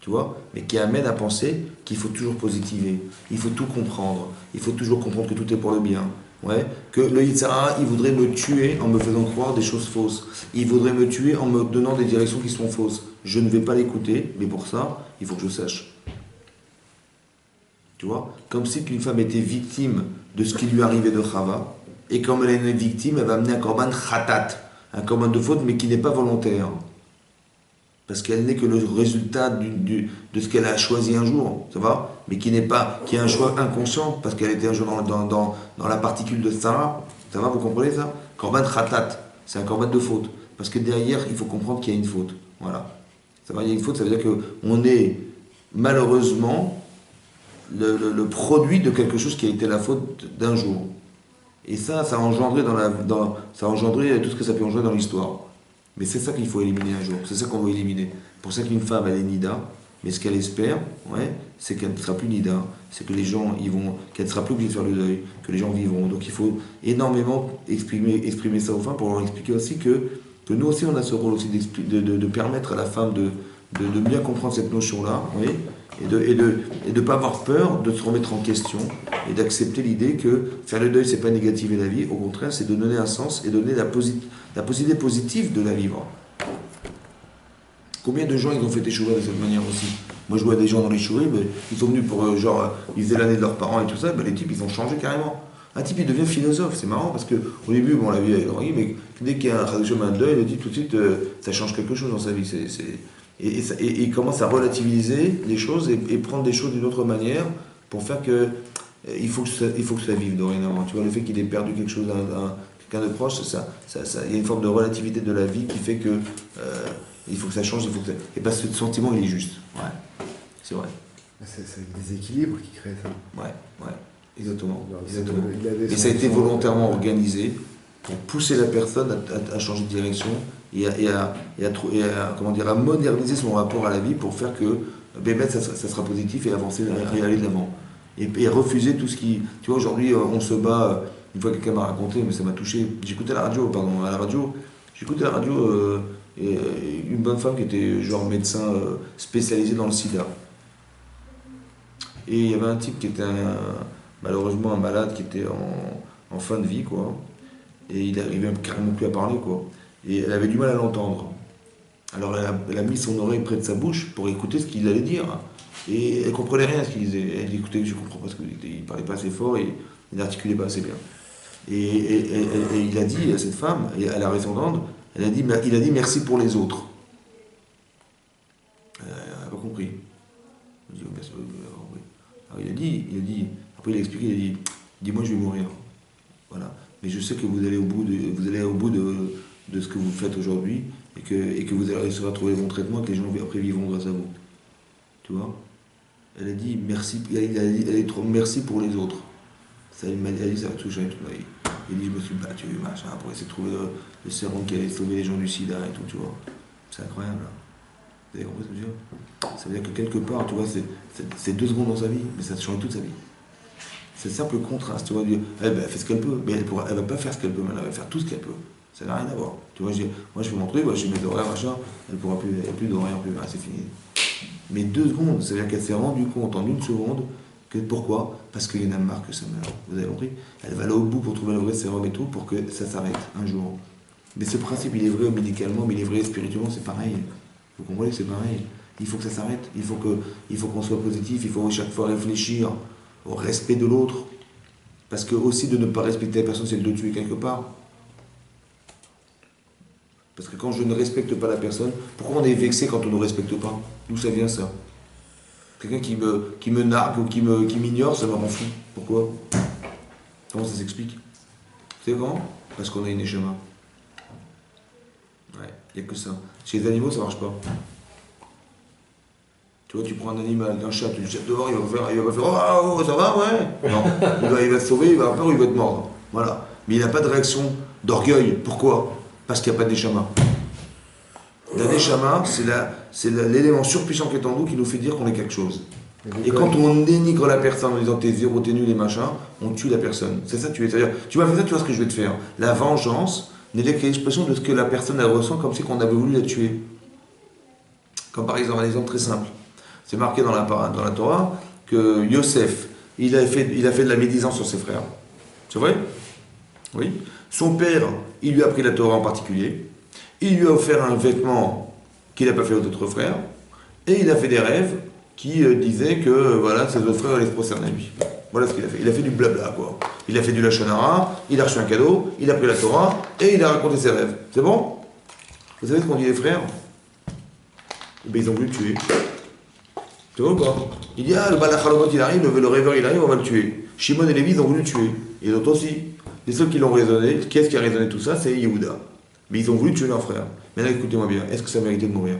Tu vois? Mais qui amène à penser qu'il faut toujours positiver. Il faut tout comprendre. Il faut toujours comprendre que tout est pour le bien. Ouais, que le Yitzhara, il voudrait me tuer en me faisant croire des choses fausses. Il voudrait me tuer en me donnant des directions qui sont fausses. Je ne vais pas l'écouter, mais pour ça, il faut que je sache. Tu vois? Comme si une femme était victime de ce qui lui arrivait de Chava, et comme elle est une victime, elle va amener un korban khatat, un korban de faute, mais qui n'est pas volontaire. Parce qu'elle n'est que le résultat de ce qu'elle a choisi un jour, ça va? Mais qui est un choix inconscient, parce qu'elle était un jour dans la particule de Sarah, ça va, vous comprenez ça? Korban khatat, c'est un korban de faute. Parce que derrière, il faut comprendre qu'il y a une faute. Voilà. Ça va, il y a une faute, ça veut dire qu'on est, malheureusement, le produit de quelque chose qui a été la faute d'un jour. Et ça a engendré ça a engendré tout ce que ça peut engendrer dans l'histoire. Mais c'est ça qu'il faut éliminer un jour, c'est ça qu'on va éliminer. C'est pour ça qu'une femme, elle est nida, mais ce qu'elle espère, c'est qu'elle ne sera plus nida, c'est que les gens, qu'elle ne sera plus obligée de faire le deuil, que les gens vivront. Donc il faut énormément exprimer ça aux femmes pour leur expliquer aussi que nous aussi on a ce rôle aussi de permettre à la femme de bien comprendre cette notion-là, et de ne pas avoir peur de se remettre en question et d'accepter l'idée que faire le deuil, c'est pas négativer la vie, au contraire, c'est de donner un sens et donner la possibilité positive de la vivre. Combien de gens ils ont fait échouer de cette manière aussi? Moi je vois des gens dans les chouris, ils sont venus pour ils faisaient l'année de leurs parents et tout ça, les types ils ont changé carrément. Un type il devient philosophe, c'est marrant parce qu'au début, on l'a vu avec Henri, mais dès qu'il y a un chemin de deuil, le type tout de suite ça change quelque chose dans sa vie. Et il commence à relativiser les choses et prendre des choses d'une autre manière pour faire que il faut que ça vive dorénavant. Tu vois, le fait qu'il ait perdu quelque chose, quelqu'un de proche, il y a une forme de relativité de la vie qui fait que il faut que ça change, et parce que ce sentiment il est juste. Ouais, c'est vrai. C'est le déséquilibre qui crée ça. Ouais, exactement. Exactement. Et ça a été volontairement organisé pour pousser la personne à changer de direction et à moderniser son rapport à la vie pour faire que ça sera positif et avancer et aller de l'avant. Et refuser tout ce qui... Tu vois, aujourd'hui, on se bat... Une fois, quelqu'un m'a raconté, mais ça m'a touché. J'écoutais la radio, et une bonne femme qui était genre médecin spécialisé dans le sida. Et il y avait un type qui était malheureusement un malade qui était en fin de vie, quoi. Et il n'arrivait carrément plus à parler, quoi. Et elle avait du mal à l'entendre. Alors elle a mis son oreille près de sa bouche pour écouter ce qu'il allait dire. Et elle comprenait rien à ce qu'il disait. Elle dit, écoutez, je comprends pas ce que vous dites. Il parlait pas assez fort et il n'articulait pas assez bien. Et il a dit à cette femme, et elle a raison d'entendre, il a dit merci pour les autres. Elle n'a pas compris. Il dit, merci, compris. Alors après il a expliqué, il a dit, moi je vais mourir. Voilà. Mais je sais que vous allez au bout de ce que vous faites aujourd'hui et que vous allez réussir à trouver le bon traitement et que les gens après vivront grâce à vous. Tu vois? Elle a dit merci, elle a dit trop merci pour les autres. Ça, elle a dit ça va toucher toute ma vie. Il dit je me suis battu, machin, pour essayer de trouver le sérum qui allait sauver les gens du sida et tout, tu vois. C'est incroyable. Là. Vous avez compris ce que je veux dire? Ça veut dire que quelque part, tu vois, c'est 2 secondes dans sa vie, mais ça change toute sa vie. C'est un simple contraste, tu vois. Elle fait ce qu'elle peut, mais elle va pas faire ce qu'elle peut, mais elle va faire tout ce qu'elle peut. Ça n'a rien à voir. Tu vois, moi je fais mon truc, j'ai mes horaires, machin, elle pourra plus, elle n'a plus d'horaires, plus, c'est fini. Mais 2 secondes, ça veut dire qu'elle s'est rendue compte en 1 seconde que pourquoi? Parce qu'il y en a marre que ça meurt. Vous avez compris? Elle va aller au bout pour trouver le vrai sérum et tout, pour que ça s'arrête un jour. Mais ce principe, il est vrai médicalement, mais il est vrai spirituellement, c'est pareil. Vous comprenez que c'est pareil. Il faut que ça s'arrête. Il faut qu'on soit positif. Il faut chaque fois réfléchir au respect de l'autre. Parce que aussi de ne pas respecter la personne, c'est de le tuer quelque part. Parce que quand je ne respecte pas la personne, pourquoi on est vexé quand on ne respecte pas? D'où ça vient ça? Quelqu'un qui me nargue ou qui m'ignore, ça me rend fou. Pourquoi? Comment ça s'explique? C'est comment? Parce qu'on a une échema. Ouais, il n'y a que ça. Chez les animaux, ça ne marche pas. Tu vois, tu prends un animal, un chat, tu le jettes dehors, il va faire oh, ça va, ouais. Non, il va se sauver, il va avoir peur ou il va te mordre. Voilà. Mais il n'a pas de réaction d'orgueil. Pourquoi? Parce qu'il n'y a pas d'échama. La neshama, c'est l'élément surpuissant qui est en nous qui nous fait dire qu'on est quelque chose. Et quand on dénigre la personne en disant t'es zéro, t'es nul et machin, on tue la personne. C'est ça tu es. C'est-à-dire, tu vas faire ça, tu vois ce que je vais te faire. La vengeance n'est que l'expression de ce que la personne elle ressent comme si on avait voulu la tuer. Comme par exemple, un exemple très simple. C'est marqué dans la Torah que Yosef, il a fait de la médisance sur ses frères. C'est vrai? Oui. Son père, il lui a pris la Torah en particulier. Il lui a offert un vêtement qu'il n'a pas fait aux autres frères. Et il a fait des rêves qui disaient que voilà, ses autres frères allaient se prosterner à lui. Voilà ce qu'il a fait. Il a fait du blabla, quoi. Il a fait du lachonara, il a reçu un cadeau, il a pris la Torah et il a raconté ses rêves. C'est bon? Vous savez ce qu'ont dit les frères? Eh bien, ils ont voulu le tuer. Tu vois ou pas? Il dit, le balachalomot il arrive, le rêveur il arrive, on va le tuer. Shimon et Lévi, ils ont voulu le tuer. Et les autres aussi. Les seuls qui l'ont raisonné, qui est-ce qui a raisonné tout ça? C'est Yehuda. Mais ils ont voulu tuer leur frère. Mais là, écoutez-moi bien, est-ce que ça méritait de mourir?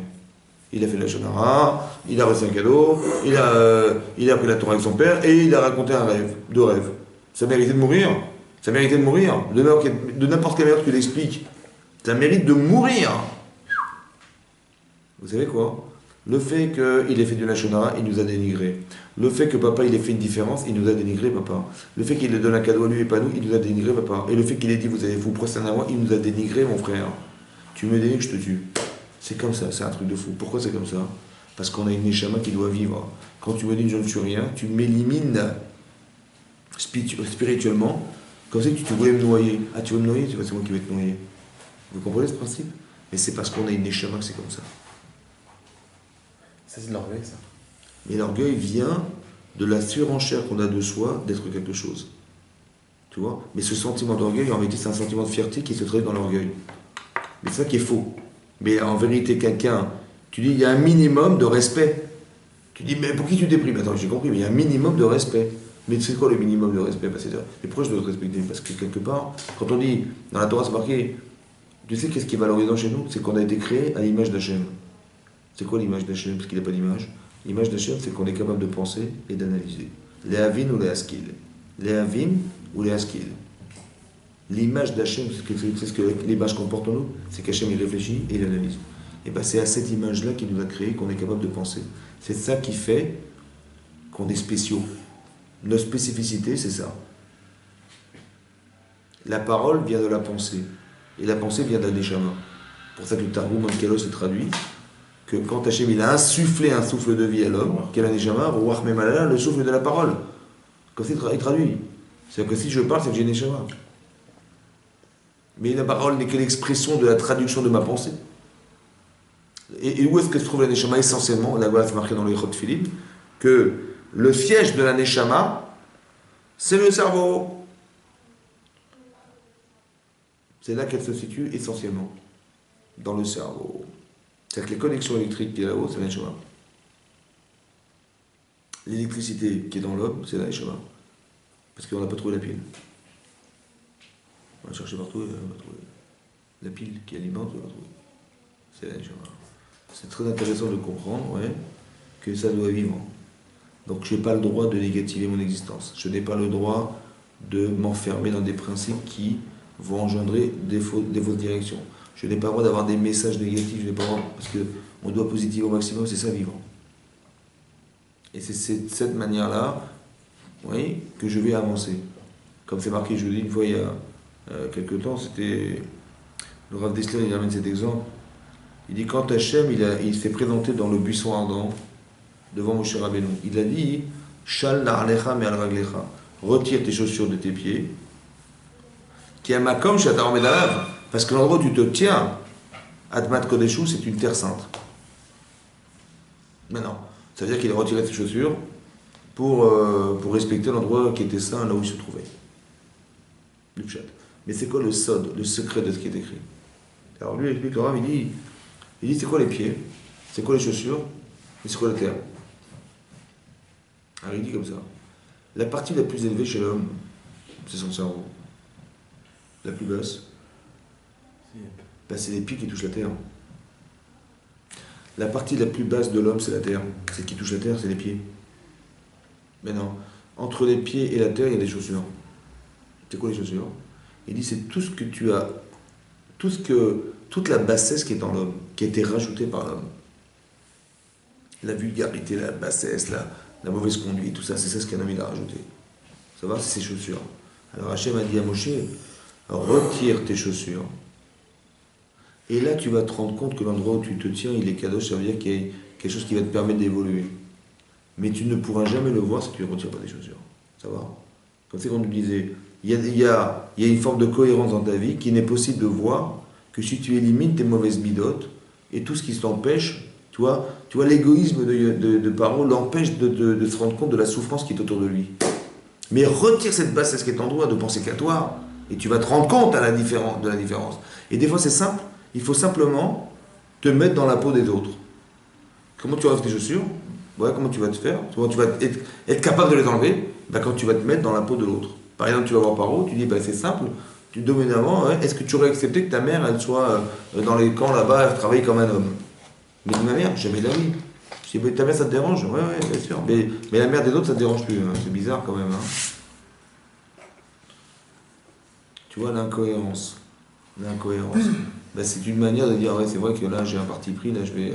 Il a fait la Shonara, il a reçu un cadeau, il a pris la Torah avec son père et il a raconté un rêve, 2 rêves. Ça méritait de mourir. Ça méritait de mourir. De n'importe quelle manière que tu l'expliques. Ça mérite de mourir. Vous savez quoi? Le fait qu'il ait fait du Lachonara, il nous a dénigré. Le fait que papa il ait fait une différence, il nous a dénigré, papa. Le fait qu'il ait donné un cadeau à lui et pas à nous, il nous a dénigré, papa. Et le fait qu'il ait dit vous allez vous prosterner à moi, il nous a dénigré, mon frère. Tu me dénigres, je te tue. C'est comme ça, c'est un truc de fou. Pourquoi c'est comme ça? Parce qu'on a une Neshama qui doit vivre. Quand tu me dis je ne suis rien, tu m'élimines spirituellement, comme si tu voulais me noyer. Ah, tu veux me noyer? C'est moi qui vais te noyer. Vous comprenez ce principe? Mais c'est parce qu'on a une Neshama que c'est comme ça. Ça, c'est de l'orgueil, ça. Mais l'orgueil vient de la surenchère qu'on a de soi d'être quelque chose. Tu vois? Mais ce sentiment d'orgueil, en vérité, c'est un sentiment de fierté qui se traduit dans l'orgueil. Mais c'est ça qui est faux. Mais en vérité, quelqu'un, tu dis, il y a un minimum de respect. Tu dis, mais pour qui tu déprimes? Attends, j'ai compris, mais il y a un minimum de respect. Mais c'est quoi le minimum de respect? Mais pourquoi je dois te respecter? Parce que quelque part, quand on dit, dans la Torah, c'est marqué, tu sais qu'est-ce qui est valorisant chez nous? C'est qu'on a été créé à l'image d'Hachem. C'est quoi l'image d'Hachem? Parce qu'il n'a pas d'image. L'image d'Hachem, c'est qu'on est capable de penser et d'analyser. Les Havin ou les Haskil. Les Havin ou les Haskil. L'image d'Hachem, c'est ce que l'image comporte en nous, c'est qu'Hachem il réfléchit et il analyse. Et bien c'est à cette image-là qu'il nous a créé qu'on est capable de penser. C'est ça qui fait qu'on est spéciaux. Notre spécificité, c'est ça. La parole vient de la pensée. Et la pensée vient d'un Neshama. C'est pour ça que le Targum Ankelos se traduit que quand Hachem il a insufflé un souffle de vie à l'homme, quel est Neshama, Ruach Memalala, le souffle de la parole. Comme ça il traduit. C'est-à-dire que si je parle, c'est que j'ai Neshama. Mais la parole n'est que l'expression de la traduction de ma pensée. Et où est-ce que se trouve la Neshama? Essentiellement, là voilà, c'est marqué dans le Yechot Philippe, que le siège de la Neshama, c'est le cerveau. C'est là qu'elle se situe essentiellement, dans le cerveau. C'est-à-dire que les connexions électriques qui est là-haut, c'est la Neshama. L'électricité qui est dans l'homme, c'est la Neshama. Parce qu'on n'a pas trouvé la pile. On va chercher partout et on va trouver. La pile qui alimente, on va trouver. C'est la Neshama. C'est très intéressant de comprendre que ça doit vivre. Donc je n'ai pas le droit de négativer mon existence. Je n'ai pas le droit de m'enfermer dans des principes qui vont engendrer des fausses directions. Je n'ai pas le droit d'avoir des messages négatifs, je n'ai pas le droit, parce qu'on doit positiver au maximum, c'est ça vivre. Et c'est de cette manière-là que je vais avancer. Comme c'est marqué, je vous dis une fois il y a quelques temps, c'était le Rav Dessler, il amène cet exemple. Il dit quand Hachem il s'est présenté dans le buisson ardent devant Moshe Rabbeinu, il a dit Shal na'alecha me'al raglecha, retire tes chaussures de tes pieds, qui a makom she'ata omed alav, parce que l'endroit où tu te tiens, Admat Kodeshu, c'est une terre sainte. Maintenant, ça veut dire qu'il a retiré ses chaussures pour respecter l'endroit qui était saint, là où il se trouvait. Le pshat. Mais c'est quoi le sod, le secret de ce qui est écrit? Alors lui, il explique le Rav, il dit c'est quoi les pieds? C'est quoi les chaussures? Et c'est quoi la terre? Alors il dit comme ça. La partie la plus élevée chez l'homme, c'est son cerveau. La plus basse, c'est les pieds qui touchent la terre. La partie la plus basse de l'homme, c'est la terre. Celle qui touche la terre, c'est les pieds. Mais non. Entre les pieds et la terre, il y a des chaussures. C'est quoi les chaussures? Il dit c'est tout ce que tu as, toute la bassesse qui est en l'homme, qui a été rajoutée par l'homme. La vulgarité, la bassesse, la mauvaise conduite, tout ça, c'est ça ce qu'un homme il a rajouté. Ça va, c'est ses chaussures. Alors Hachem a dit à Moshe, retire tes chaussures. Et là, tu vas te rendre compte que l'endroit où tu te tiens, il est kadosh, ça veut dire qu'il y a quelque chose qui va te permettre d'évoluer. Mais tu ne pourras jamais le voir si tu ne retires pas tes chaussures. Ça va? Comme c'est qu'on nous disait, il y a une forme de cohérence dans ta vie qui n'est possible de voir que si tu élimines tes mauvaises bidotes et tout ce qui t'empêche, tu vois l'égoïsme de Paro l'empêche de se rendre compte de la souffrance qui est autour de lui. Mais retire cette bassesse qui est en toi de penser qu'à toi, et tu vas te rendre compte de la différence. Et des fois c'est simple, il faut simplement te mettre dans la peau des autres. Comment tu enlèves tes chaussures? Voilà comment tu vas te faire, comment tu vas être capable de les enlever, quand tu vas te mettre dans la peau de l'autre. Par exemple, tu vas voir Paro, tu dis c'est simple, tu demandes avant, est-ce que tu aurais accepté que ta mère elle soit dans les camps là-bas, elle travaille comme un homme? Mais de ma mère, jamais de la vie. Je dis, mais ta mère, ça te dérange? Ouais, bien sûr. Mais la mère des autres, ça te dérange plus. Hein. C'est bizarre quand même. Hein. Tu vois, l'incohérence. Ben, c'est une manière de dire, ouais, c'est vrai que là, j'ai un parti pris, là, je vais...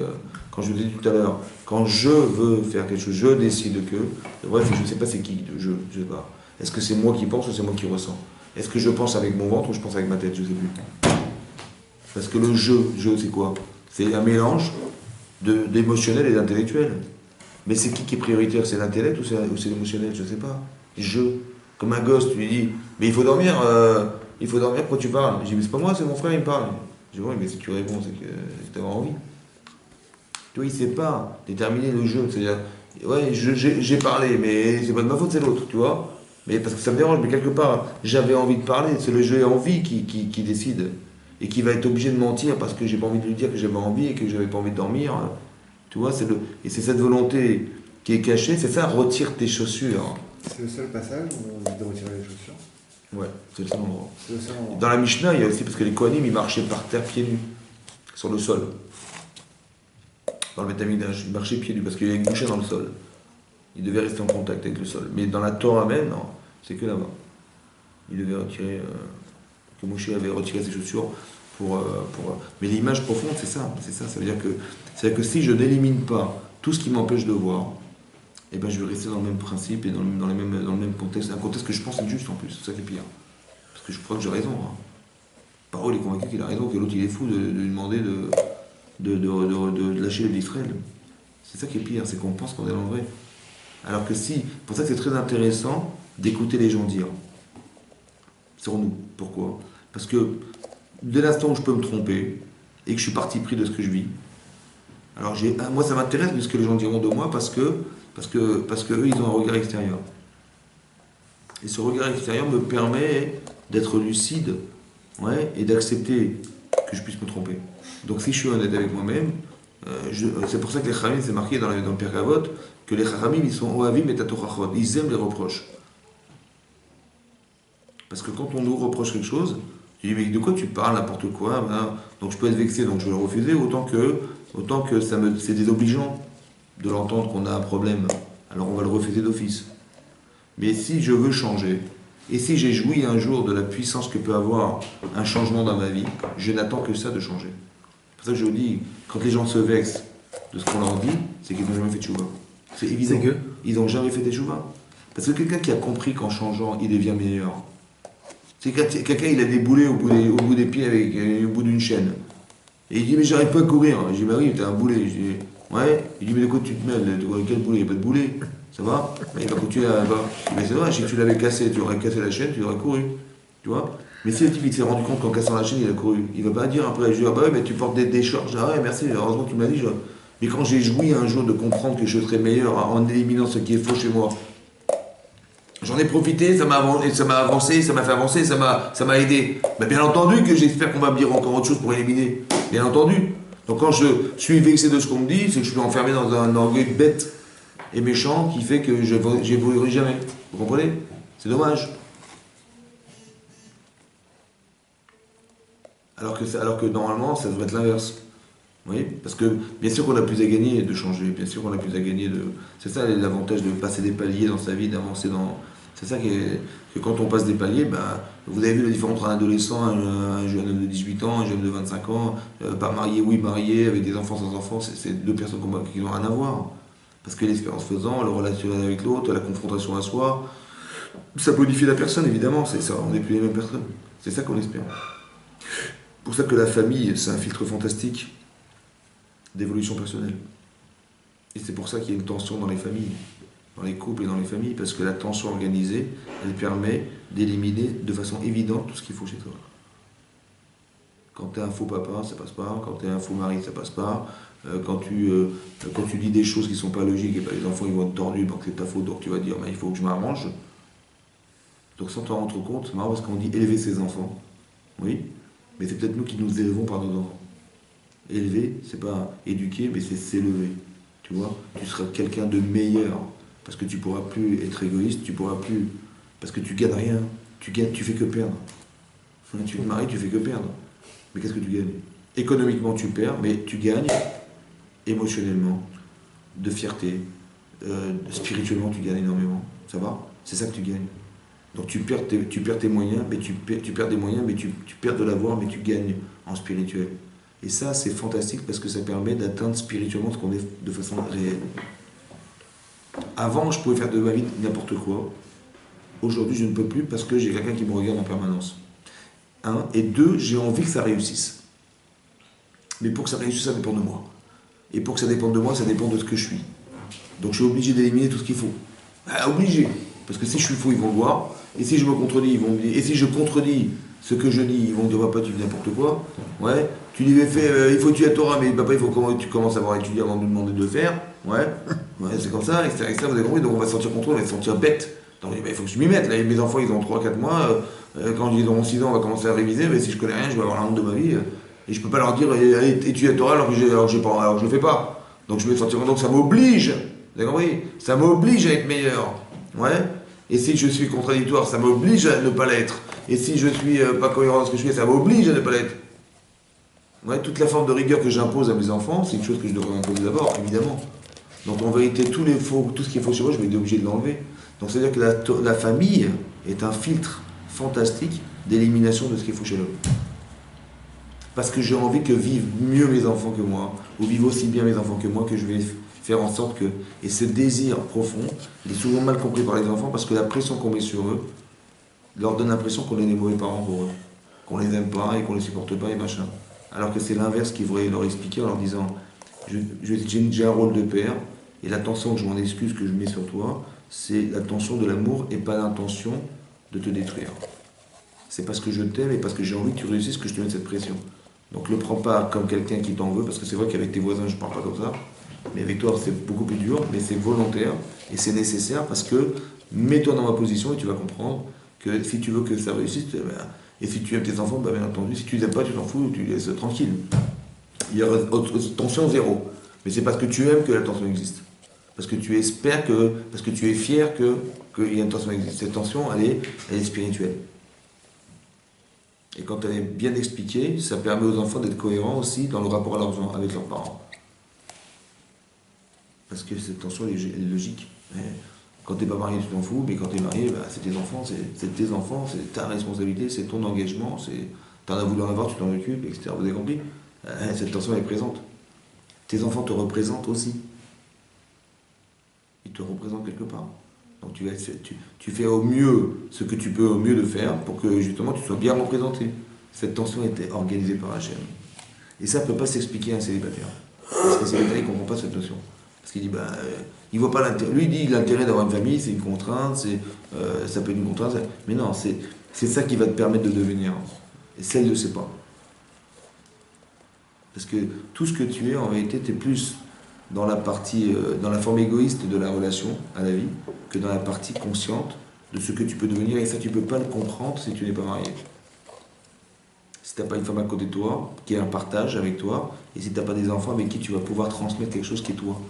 quand je vous ai dit tout à l'heure, quand je veux faire quelque chose, je décide que... Bref, je ne sais pas c'est qui, je sais pas. Est-ce que c'est moi qui pense ou c'est moi qui ressens? Est-ce que je pense avec mon ventre ou je pense avec ma tête? Je ne sais plus. Parce que le jeu, c'est quoi? C'est un mélange d'émotionnel et d'intellectuel. Mais c'est qui est prioritaire? C'est l'intellect ou c'est l'émotionnel? Je ne sais pas. Jeu. Comme un gosse, tu lui dis, mais il faut dormir, pourquoi tu parles? Je dis, mais c'est pas moi, c'est mon frère, il me parle. Je dis, oui, mais si tu réponds, c'est que tu as envie. Tu vois, il ne sait pas déterminer le jeu. C'est-à-dire, ouais, j'ai parlé, mais c'est pas de ma faute, c'est l'autre, tu vois. Mais parce que ça me dérange, mais quelque part, j'avais envie de parler. C'est le jeu et envie qui décide. Et qui va être obligé de mentir parce que j'ai pas envie de lui dire que j'avais envie et que j'avais pas envie de dormir. Tu vois, et c'est cette volonté qui est cachée, c'est ça, retire tes chaussures. C'est le seul passage où on dit de retirer les chaussures. Ouais, c'est le seul endroit. C'est le seul endroit. Dans la Mishnah, il y a aussi, parce que les Kohanim, ils marchaient par terre pieds nus, sur le sol. Dans le Betamikdash, ils marchaient pieds nus, parce qu'il y a une bouchée dans le sol. Ils devaient rester en contact avec le sol. Mais dans la Torah même, non, c'est que là-bas. Ils devaient retirer, que Moshe avait retiré ses chaussures Mais l'image profonde, c'est ça. Ça veut dire que si je n'élimine pas tout ce qui m'empêche de voir, eh ben je vais rester dans le même principe et dans le même contexte. Un contexte que je pense injuste en plus, c'est ça qui est pire. Parce que je crois que j'ai raison. Hein. Paro, il est convaincu qu'il a raison, que l'autre il est fou de lui demander de lâcher les d'Israël. C'est ça qui est pire, c'est qu'on pense qu'on est dans le vrai. Alors que si, pour ça que c'est très intéressant d'écouter les gens dire. Sur nous. Pourquoi? Parce que dès l'instant où je peux me tromper et que je suis parti pris de ce que je vis, alors moi ça m'intéresse de ce que les gens diront de moi parce que eux ils ont un regard extérieur. Et ce regard extérieur me permet d'être lucide, ouais, et d'accepter que je puisse me tromper. Donc si je suis honnête avec moi-même, c'est pour ça que les Chachamim, c'est marqué dans le Pirkei Avot, que les Chachamim ils sont Ohavim et Tatorachot, ils aiment les reproches. Parce que quand on nous reproche quelque chose, tu dis mais de quoi tu parles, n'importe quoi, ben, donc je peux être vexé, donc je vais le refuser, autant que c'est désobligeant de l'entendre qu'on a un problème, alors on va le refuser d'office. Mais si je veux changer, et si j'ai joui un jour de la puissance que peut avoir un changement dans ma vie, je n'attends que ça de changer. C'est pour ça que je vous dis, quand les gens se vexent de ce qu'on leur dit, c'est qu'ils n'ont jamais fait de tchouva. C'est évident. Ils n'ont jamais fait de tchouva. Parce que quelqu'un qui a compris qu'en changeant, il devient meilleur. C'est quelqu'un, il a des boulets au bout des pieds au bout d'une chaîne. Et il dit, mais j'arrive pas à courir. Je dis, bah oui, t'as un boulet. Je dis, ouais. Il dit, mais de quoi tu te mêles? Quel boulet? Il n'y a pas de boulet. Ça va? Il va continuer à. Mais c'est vrai, si tu l'avais cassé, tu aurais cassé la chaîne, tu aurais couru. Tu vois? Mais si le type il s'est rendu compte qu'en cassant la chaîne, il a couru, il va pas dire après, je dis, ah bah ouais, mais tu portes des charges. Ah ouais, merci, heureusement que tu m'as dit. Mais quand j'ai joui un jour de comprendre que je serais meilleur en éliminant ce qui est faux chez moi, j'en ai profité, ça m'a avancé, ça m'a fait avancer, ça m'a aidé. Mais bien entendu que j'espère qu'on va me dire encore autre chose pour éliminer. Bien entendu. Donc quand je suis vexé de ce qu'on me dit, c'est que je suis enfermé dans un orgueil bête et méchant qui fait que je n'évoluerai jamais. Vous comprenez? C'est dommage. Alors que normalement, ça devrait être l'inverse. Vous voyez? Parce que bien sûr qu'on a plus à gagner de changer, bien sûr qu'on a plus à gagner de... C'est ça l'avantage de passer des paliers dans sa vie, d'avancer dans... C'est ça que quand on passe des paliers, ben, vous avez vu la différence entre un adolescent, un jeune homme de 18 ans, un jeune de 25 ans, pas marié, oui, marié, avec des enfants sans enfants, c'est deux personnes qui n'ont rien à voir. Parce que l'expérience faisant, le relationnel avec l'autre, la confrontation à soi, ça modifie la personne, évidemment, c'est ça, on n'est plus les mêmes personnes. C'est ça qu'on espère. C'est pour ça que la famille, c'est un filtre fantastique d'évolution personnelle. Et c'est pour ça qu'il y a une tension dans les familles, dans les couples et dans les familles, parce que la tension organisée, elle permet d'éliminer de façon évidente tout ce qu'il faut chez toi. Quand tu es un faux papa, ça passe pas. Quand tu es un faux mari, ça passe pas. Quand tu dis des choses qui sont pas logiques, et ben les enfants ils vont être tordus, donc c'est ta faute, donc tu vas dire il faut que je m'arrange. Donc sans t'en rendre compte, c'est marrant parce qu'on dit élever ses enfants. Oui, mais c'est peut-être nous qui nous élevons par nos enfants. Élever, c'est pas éduquer, mais c'est s'élever. Tu vois, tu seras quelqu'un de meilleur. Parce que tu pourras plus être égoïste, tu pourras plus... Parce que tu gagnes rien. Tu fais que perdre. Tu te maries, tu fais que perdre. Mais qu'est-ce que tu gagnes? Économiquement, tu perds, mais tu gagnes émotionnellement, de fierté, spirituellement tu gagnes énormément, ça va? C'est ça que tu gagnes. Donc tu perds tes moyens, mais tu perds des moyens, mais tu perds de l'avoir, mais tu gagnes en spirituel. Et ça, c'est fantastique parce que ça permet d'atteindre spirituellement ce qu'on est de façon réelle. Avant, je pouvais faire de ma vie n'importe quoi. Aujourd'hui, je ne peux plus parce que j'ai quelqu'un qui me regarde en permanence. Un. Et deux, j'ai envie que ça réussisse. Mais pour que ça réussisse, ça dépend de moi. Et pour que ça dépende de moi, ça dépend de ce que je suis. Donc je suis obligé d'éliminer tout ce qu'il faut. Obligé. Parce que si je suis faux, ils vont le voir. Et si je me contredis, ils vont me dire. Et si je contredis ce que je dis, ils vont dire papa, tu dis n'importe quoi. Ouais. Tu lui avais fait, il faut tuer la Torah, mais papa, il faut que tu commences à avoir étudié avant de nous demander de le faire. Ouais. Ouais, c'est comme ça, etc., etc., vous avez compris. Donc on va se sentir contre eux, on va se sentir bête. Donc il faut que je m'y mette. Là, mes enfants, ils ont 3-4 mois. Quand ils auront 6 ans, on va commencer à réviser. Mais si je connais rien, je vais avoir la honte de ma vie. Et je peux pas leur dire, allez, étudier la Torah alors que je le fais pas. Donc je vais me sentir. Donc ça m'oblige. Vous avez compris? Ça m'oblige à être meilleur. Ouais. Et si je suis contradictoire, ça m'oblige à ne pas l'être. Et si je suis pas cohérent dans ce que je fais, ça m'oblige à ne pas l'être. Ouais, toute la forme de rigueur que j'impose à mes enfants, c'est une chose que je devrais imposer d'abord, évidemment. Donc en vérité, tout ce qui est faux chez moi, je vais être obligé de l'enlever. Donc c'est-à-dire que la famille est un filtre fantastique d'élimination de ce qui est faux chez l'homme. Parce que j'ai envie que vivent mieux mes enfants que moi, ou vivent aussi bien mes enfants que moi, que je vais faire en sorte que... Et ce désir profond, il est souvent mal compris par les enfants, parce que la pression qu'on met sur eux leur donne l'impression qu'on est des mauvais parents pour eux, qu'on les aime pas et qu'on les supporte pas et machin. Alors que c'est l'inverse qu'il faudrait leur expliquer en leur disant j'ai un rôle de père, et l'attention que je m'en excuse que je mets sur toi, c'est l'attention de l'amour et pas l'intention de te détruire. C'est parce que je t'aime et parce que j'ai envie que tu réussisses que je te mets cette pression. Donc ne le prends pas comme quelqu'un qui t'en veut, parce que c'est vrai qu'avec tes voisins je parle pas comme ça, mais avec toi c'est beaucoup plus dur, mais c'est volontaire et c'est nécessaire parce que mets-toi dans ma position et tu vas comprendre que si tu veux que ça réussisse, et si tu aimes tes enfants, bien entendu, si tu les aimes pas, tu t'en fous, tu les laisses tranquilles. Il y aura tension zéro. Mais c'est parce que tu aimes que la tension existe. Parce que tu espères parce que tu es fier qu'il y a une tension qui existe. Cette tension, elle est spirituelle. Et quand elle est bien expliquée, ça permet aux enfants d'être cohérents aussi dans le rapport avec leurs parents. Parce que cette tension, elle est logique. Quand t'es pas marié, tu t'en fous, mais quand t'es marié, c'est tes enfants, c'est ta responsabilité, c'est ton engagement, t'en as voulu en avoir, tu t'en occupes, etc. Vous avez compris? Cette tension est présente. Tes enfants te représentent aussi. Ils te représentent quelque part. Donc tu fais au mieux ce que tu peux au mieux de faire pour que justement tu sois bien représenté. Cette tension était organisée par Hachem. Et ça ne peut pas s'expliquer à un célibataire. Parce qu'un célibataire, il ne comprend pas cette notion. Parce qu'il dit, il voit pas l'intérêt. Lui, il dit l'intérêt d'avoir une famille, c'est une contrainte, ça peut être une contrainte. Mais non, c'est ça qui va te permettre de devenir. Et ça, il ne le sait pas. Parce que tout ce que tu es, en réalité, tu es plus dans la forme égoïste de la relation à la vie, que dans la partie consciente de ce que tu peux devenir. Et ça, tu ne peux pas le comprendre si tu n'es pas marié. Si tu n'as pas une femme à côté de toi, qui est un partage avec toi, et si tu n'as pas des enfants avec qui tu vas pouvoir transmettre quelque chose qui est toi.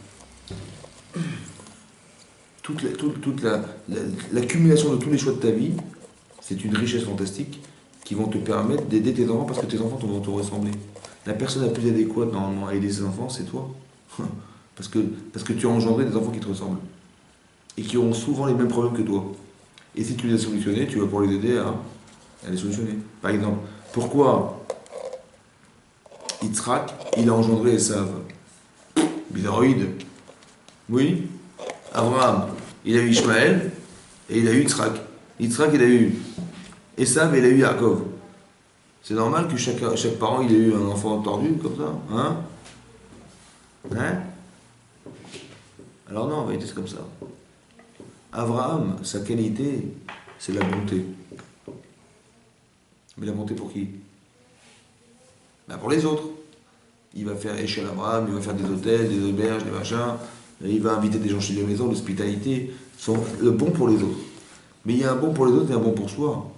Toute l'accumulation de tous les choix de ta vie, c'est une richesse fantastique qui vont te permettre d'aider tes enfants parce que tes enfants vont te ressembler. La personne la plus adéquate normalement à aider ses enfants, c'est toi. Parce que tu as engendré des enfants qui te ressemblent. Et qui auront souvent les mêmes problèmes que toi. Et si tu les as solutionnés, tu vas pouvoir les aider à les solutionner. Par exemple, pourquoi Yitzhak, il a engendré Esav? Bizarroïde. Oui. Abraham, il a eu Ishmaël et il a eu Yitzhak. Yitzhak, il a eu Esav et il a eu Yaakov. C'est normal que chaque parent il ait eu un enfant tordu comme ça, hein? Hein? Alors non, en vérité c'est comme ça. Abraham, sa qualité, c'est la bonté. Mais la bonté pour qui? Pour les autres. Il va faire échelle Abraham, il va faire des hôtels, des auberges, des machins, il va inviter des gens chez lui à la maison, l'hospitalité, le bon pour les autres. Mais il y a un bon pour les autres et un bon pour soi.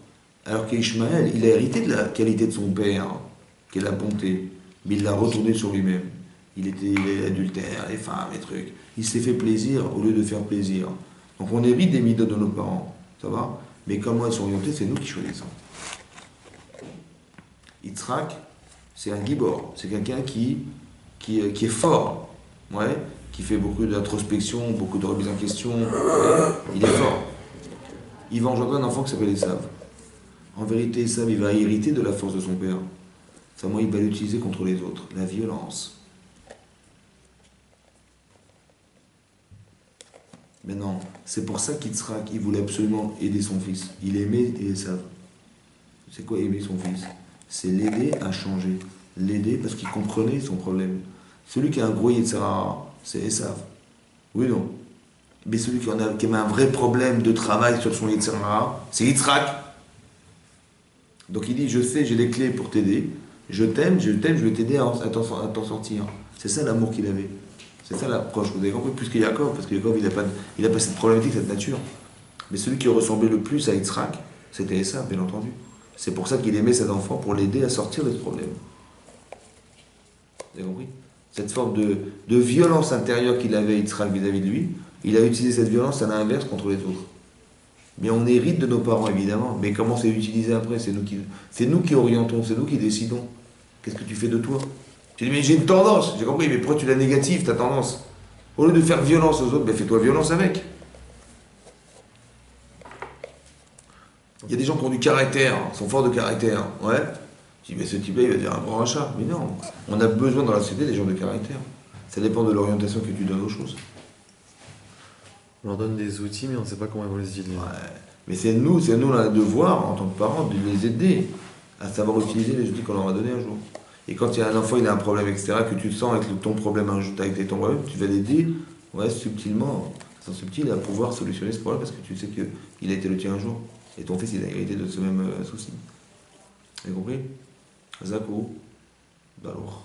Alors qu'Ishmaël, il a hérité de la qualité de son père, qui est la bonté, mais il l'a retourné sur lui-même. Il était adultère, les femmes, les trucs. Il s'est fait plaisir au lieu de faire plaisir. Donc on hérite des midotes de nos parents, ça va? Mais comment elles sont orientées, c'est nous qui choisissons. Yitzhak, c'est un gibor, c'est quelqu'un qui est fort. ouais, qui fait beaucoup d'introspection, beaucoup de remise en question, ouais, il est fort. Il va engendrer un enfant qui s'appelle Esav. En vérité, Esav, il va hériter de la force de son père. Seulement, il va l'utiliser contre les autres, la violence. Maintenant, c'est pour ça qu'Yitzhak, il voulait absolument aider son fils. Il aimait Esav. C'est quoi aimer son fils? C'est l'aider à changer. L'aider parce qu'il comprenait son problème. Celui qui a un gros Yetzirah, c'est Esav. Oui ou non? Mais celui qui a un vrai problème de travail sur son Yetzirah, c'est Yitzhak. Donc il dit, je sais, j'ai des clés pour t'aider. Je t'aime, je vais t'aider à t'en sortir. C'est ça l'amour qu'il avait. C'est ça l'approche. Vous avez compris? Plus que Yaakov, parce que Yaakov, il n'a pas cette problématique, cette nature. Mais celui qui ressemblait le plus à Yitzhak, c'était Esav, bien entendu. C'est pour ça qu'il aimait cet enfant, pour l'aider à sortir de ce problème. Vous avez compris? Cette forme de violence intérieure qu'il avait, Yitzhak, vis-à-vis de lui, il a utilisé cette violence à l'inverse contre les autres. Mais on hérite de nos parents, évidemment. Mais comment c'est utilisé après? C'est nous qui orientons, c'est nous qui décidons. Qu'est-ce que tu fais de toi? Tu dis, mais j'ai une tendance. J'ai compris, mais pourquoi tu la négatives, ta tendance? Au lieu de faire violence aux autres, ben fais-toi violence avec. Il y a des gens qui ont du caractère, sont forts de caractère. Ouais. Je dis, mais ce type-là, il va dire un grand rachat. Mais non, on a besoin dans la société des gens de caractère. Ça dépend de l'orientation que tu donnes aux choses. On leur donne des outils, mais on ne sait pas comment ils vont les utiliser. Ouais. Mais c'est nous, on a le devoir, en tant que parents, de les aider à savoir utiliser les outils qu'on leur a donnés un jour. Et quand il y a un enfant, il a un problème, etc., que tu te sens avec ton problème, avec ton problème, tu vas l'aider, ouais, subtilement, sans subtil, à pouvoir solutionner ce problème parce que tu sais qu'il a été le tien un jour. Et ton fils, il a hérité de ce même souci. Vous avez compris? Zako, Balour.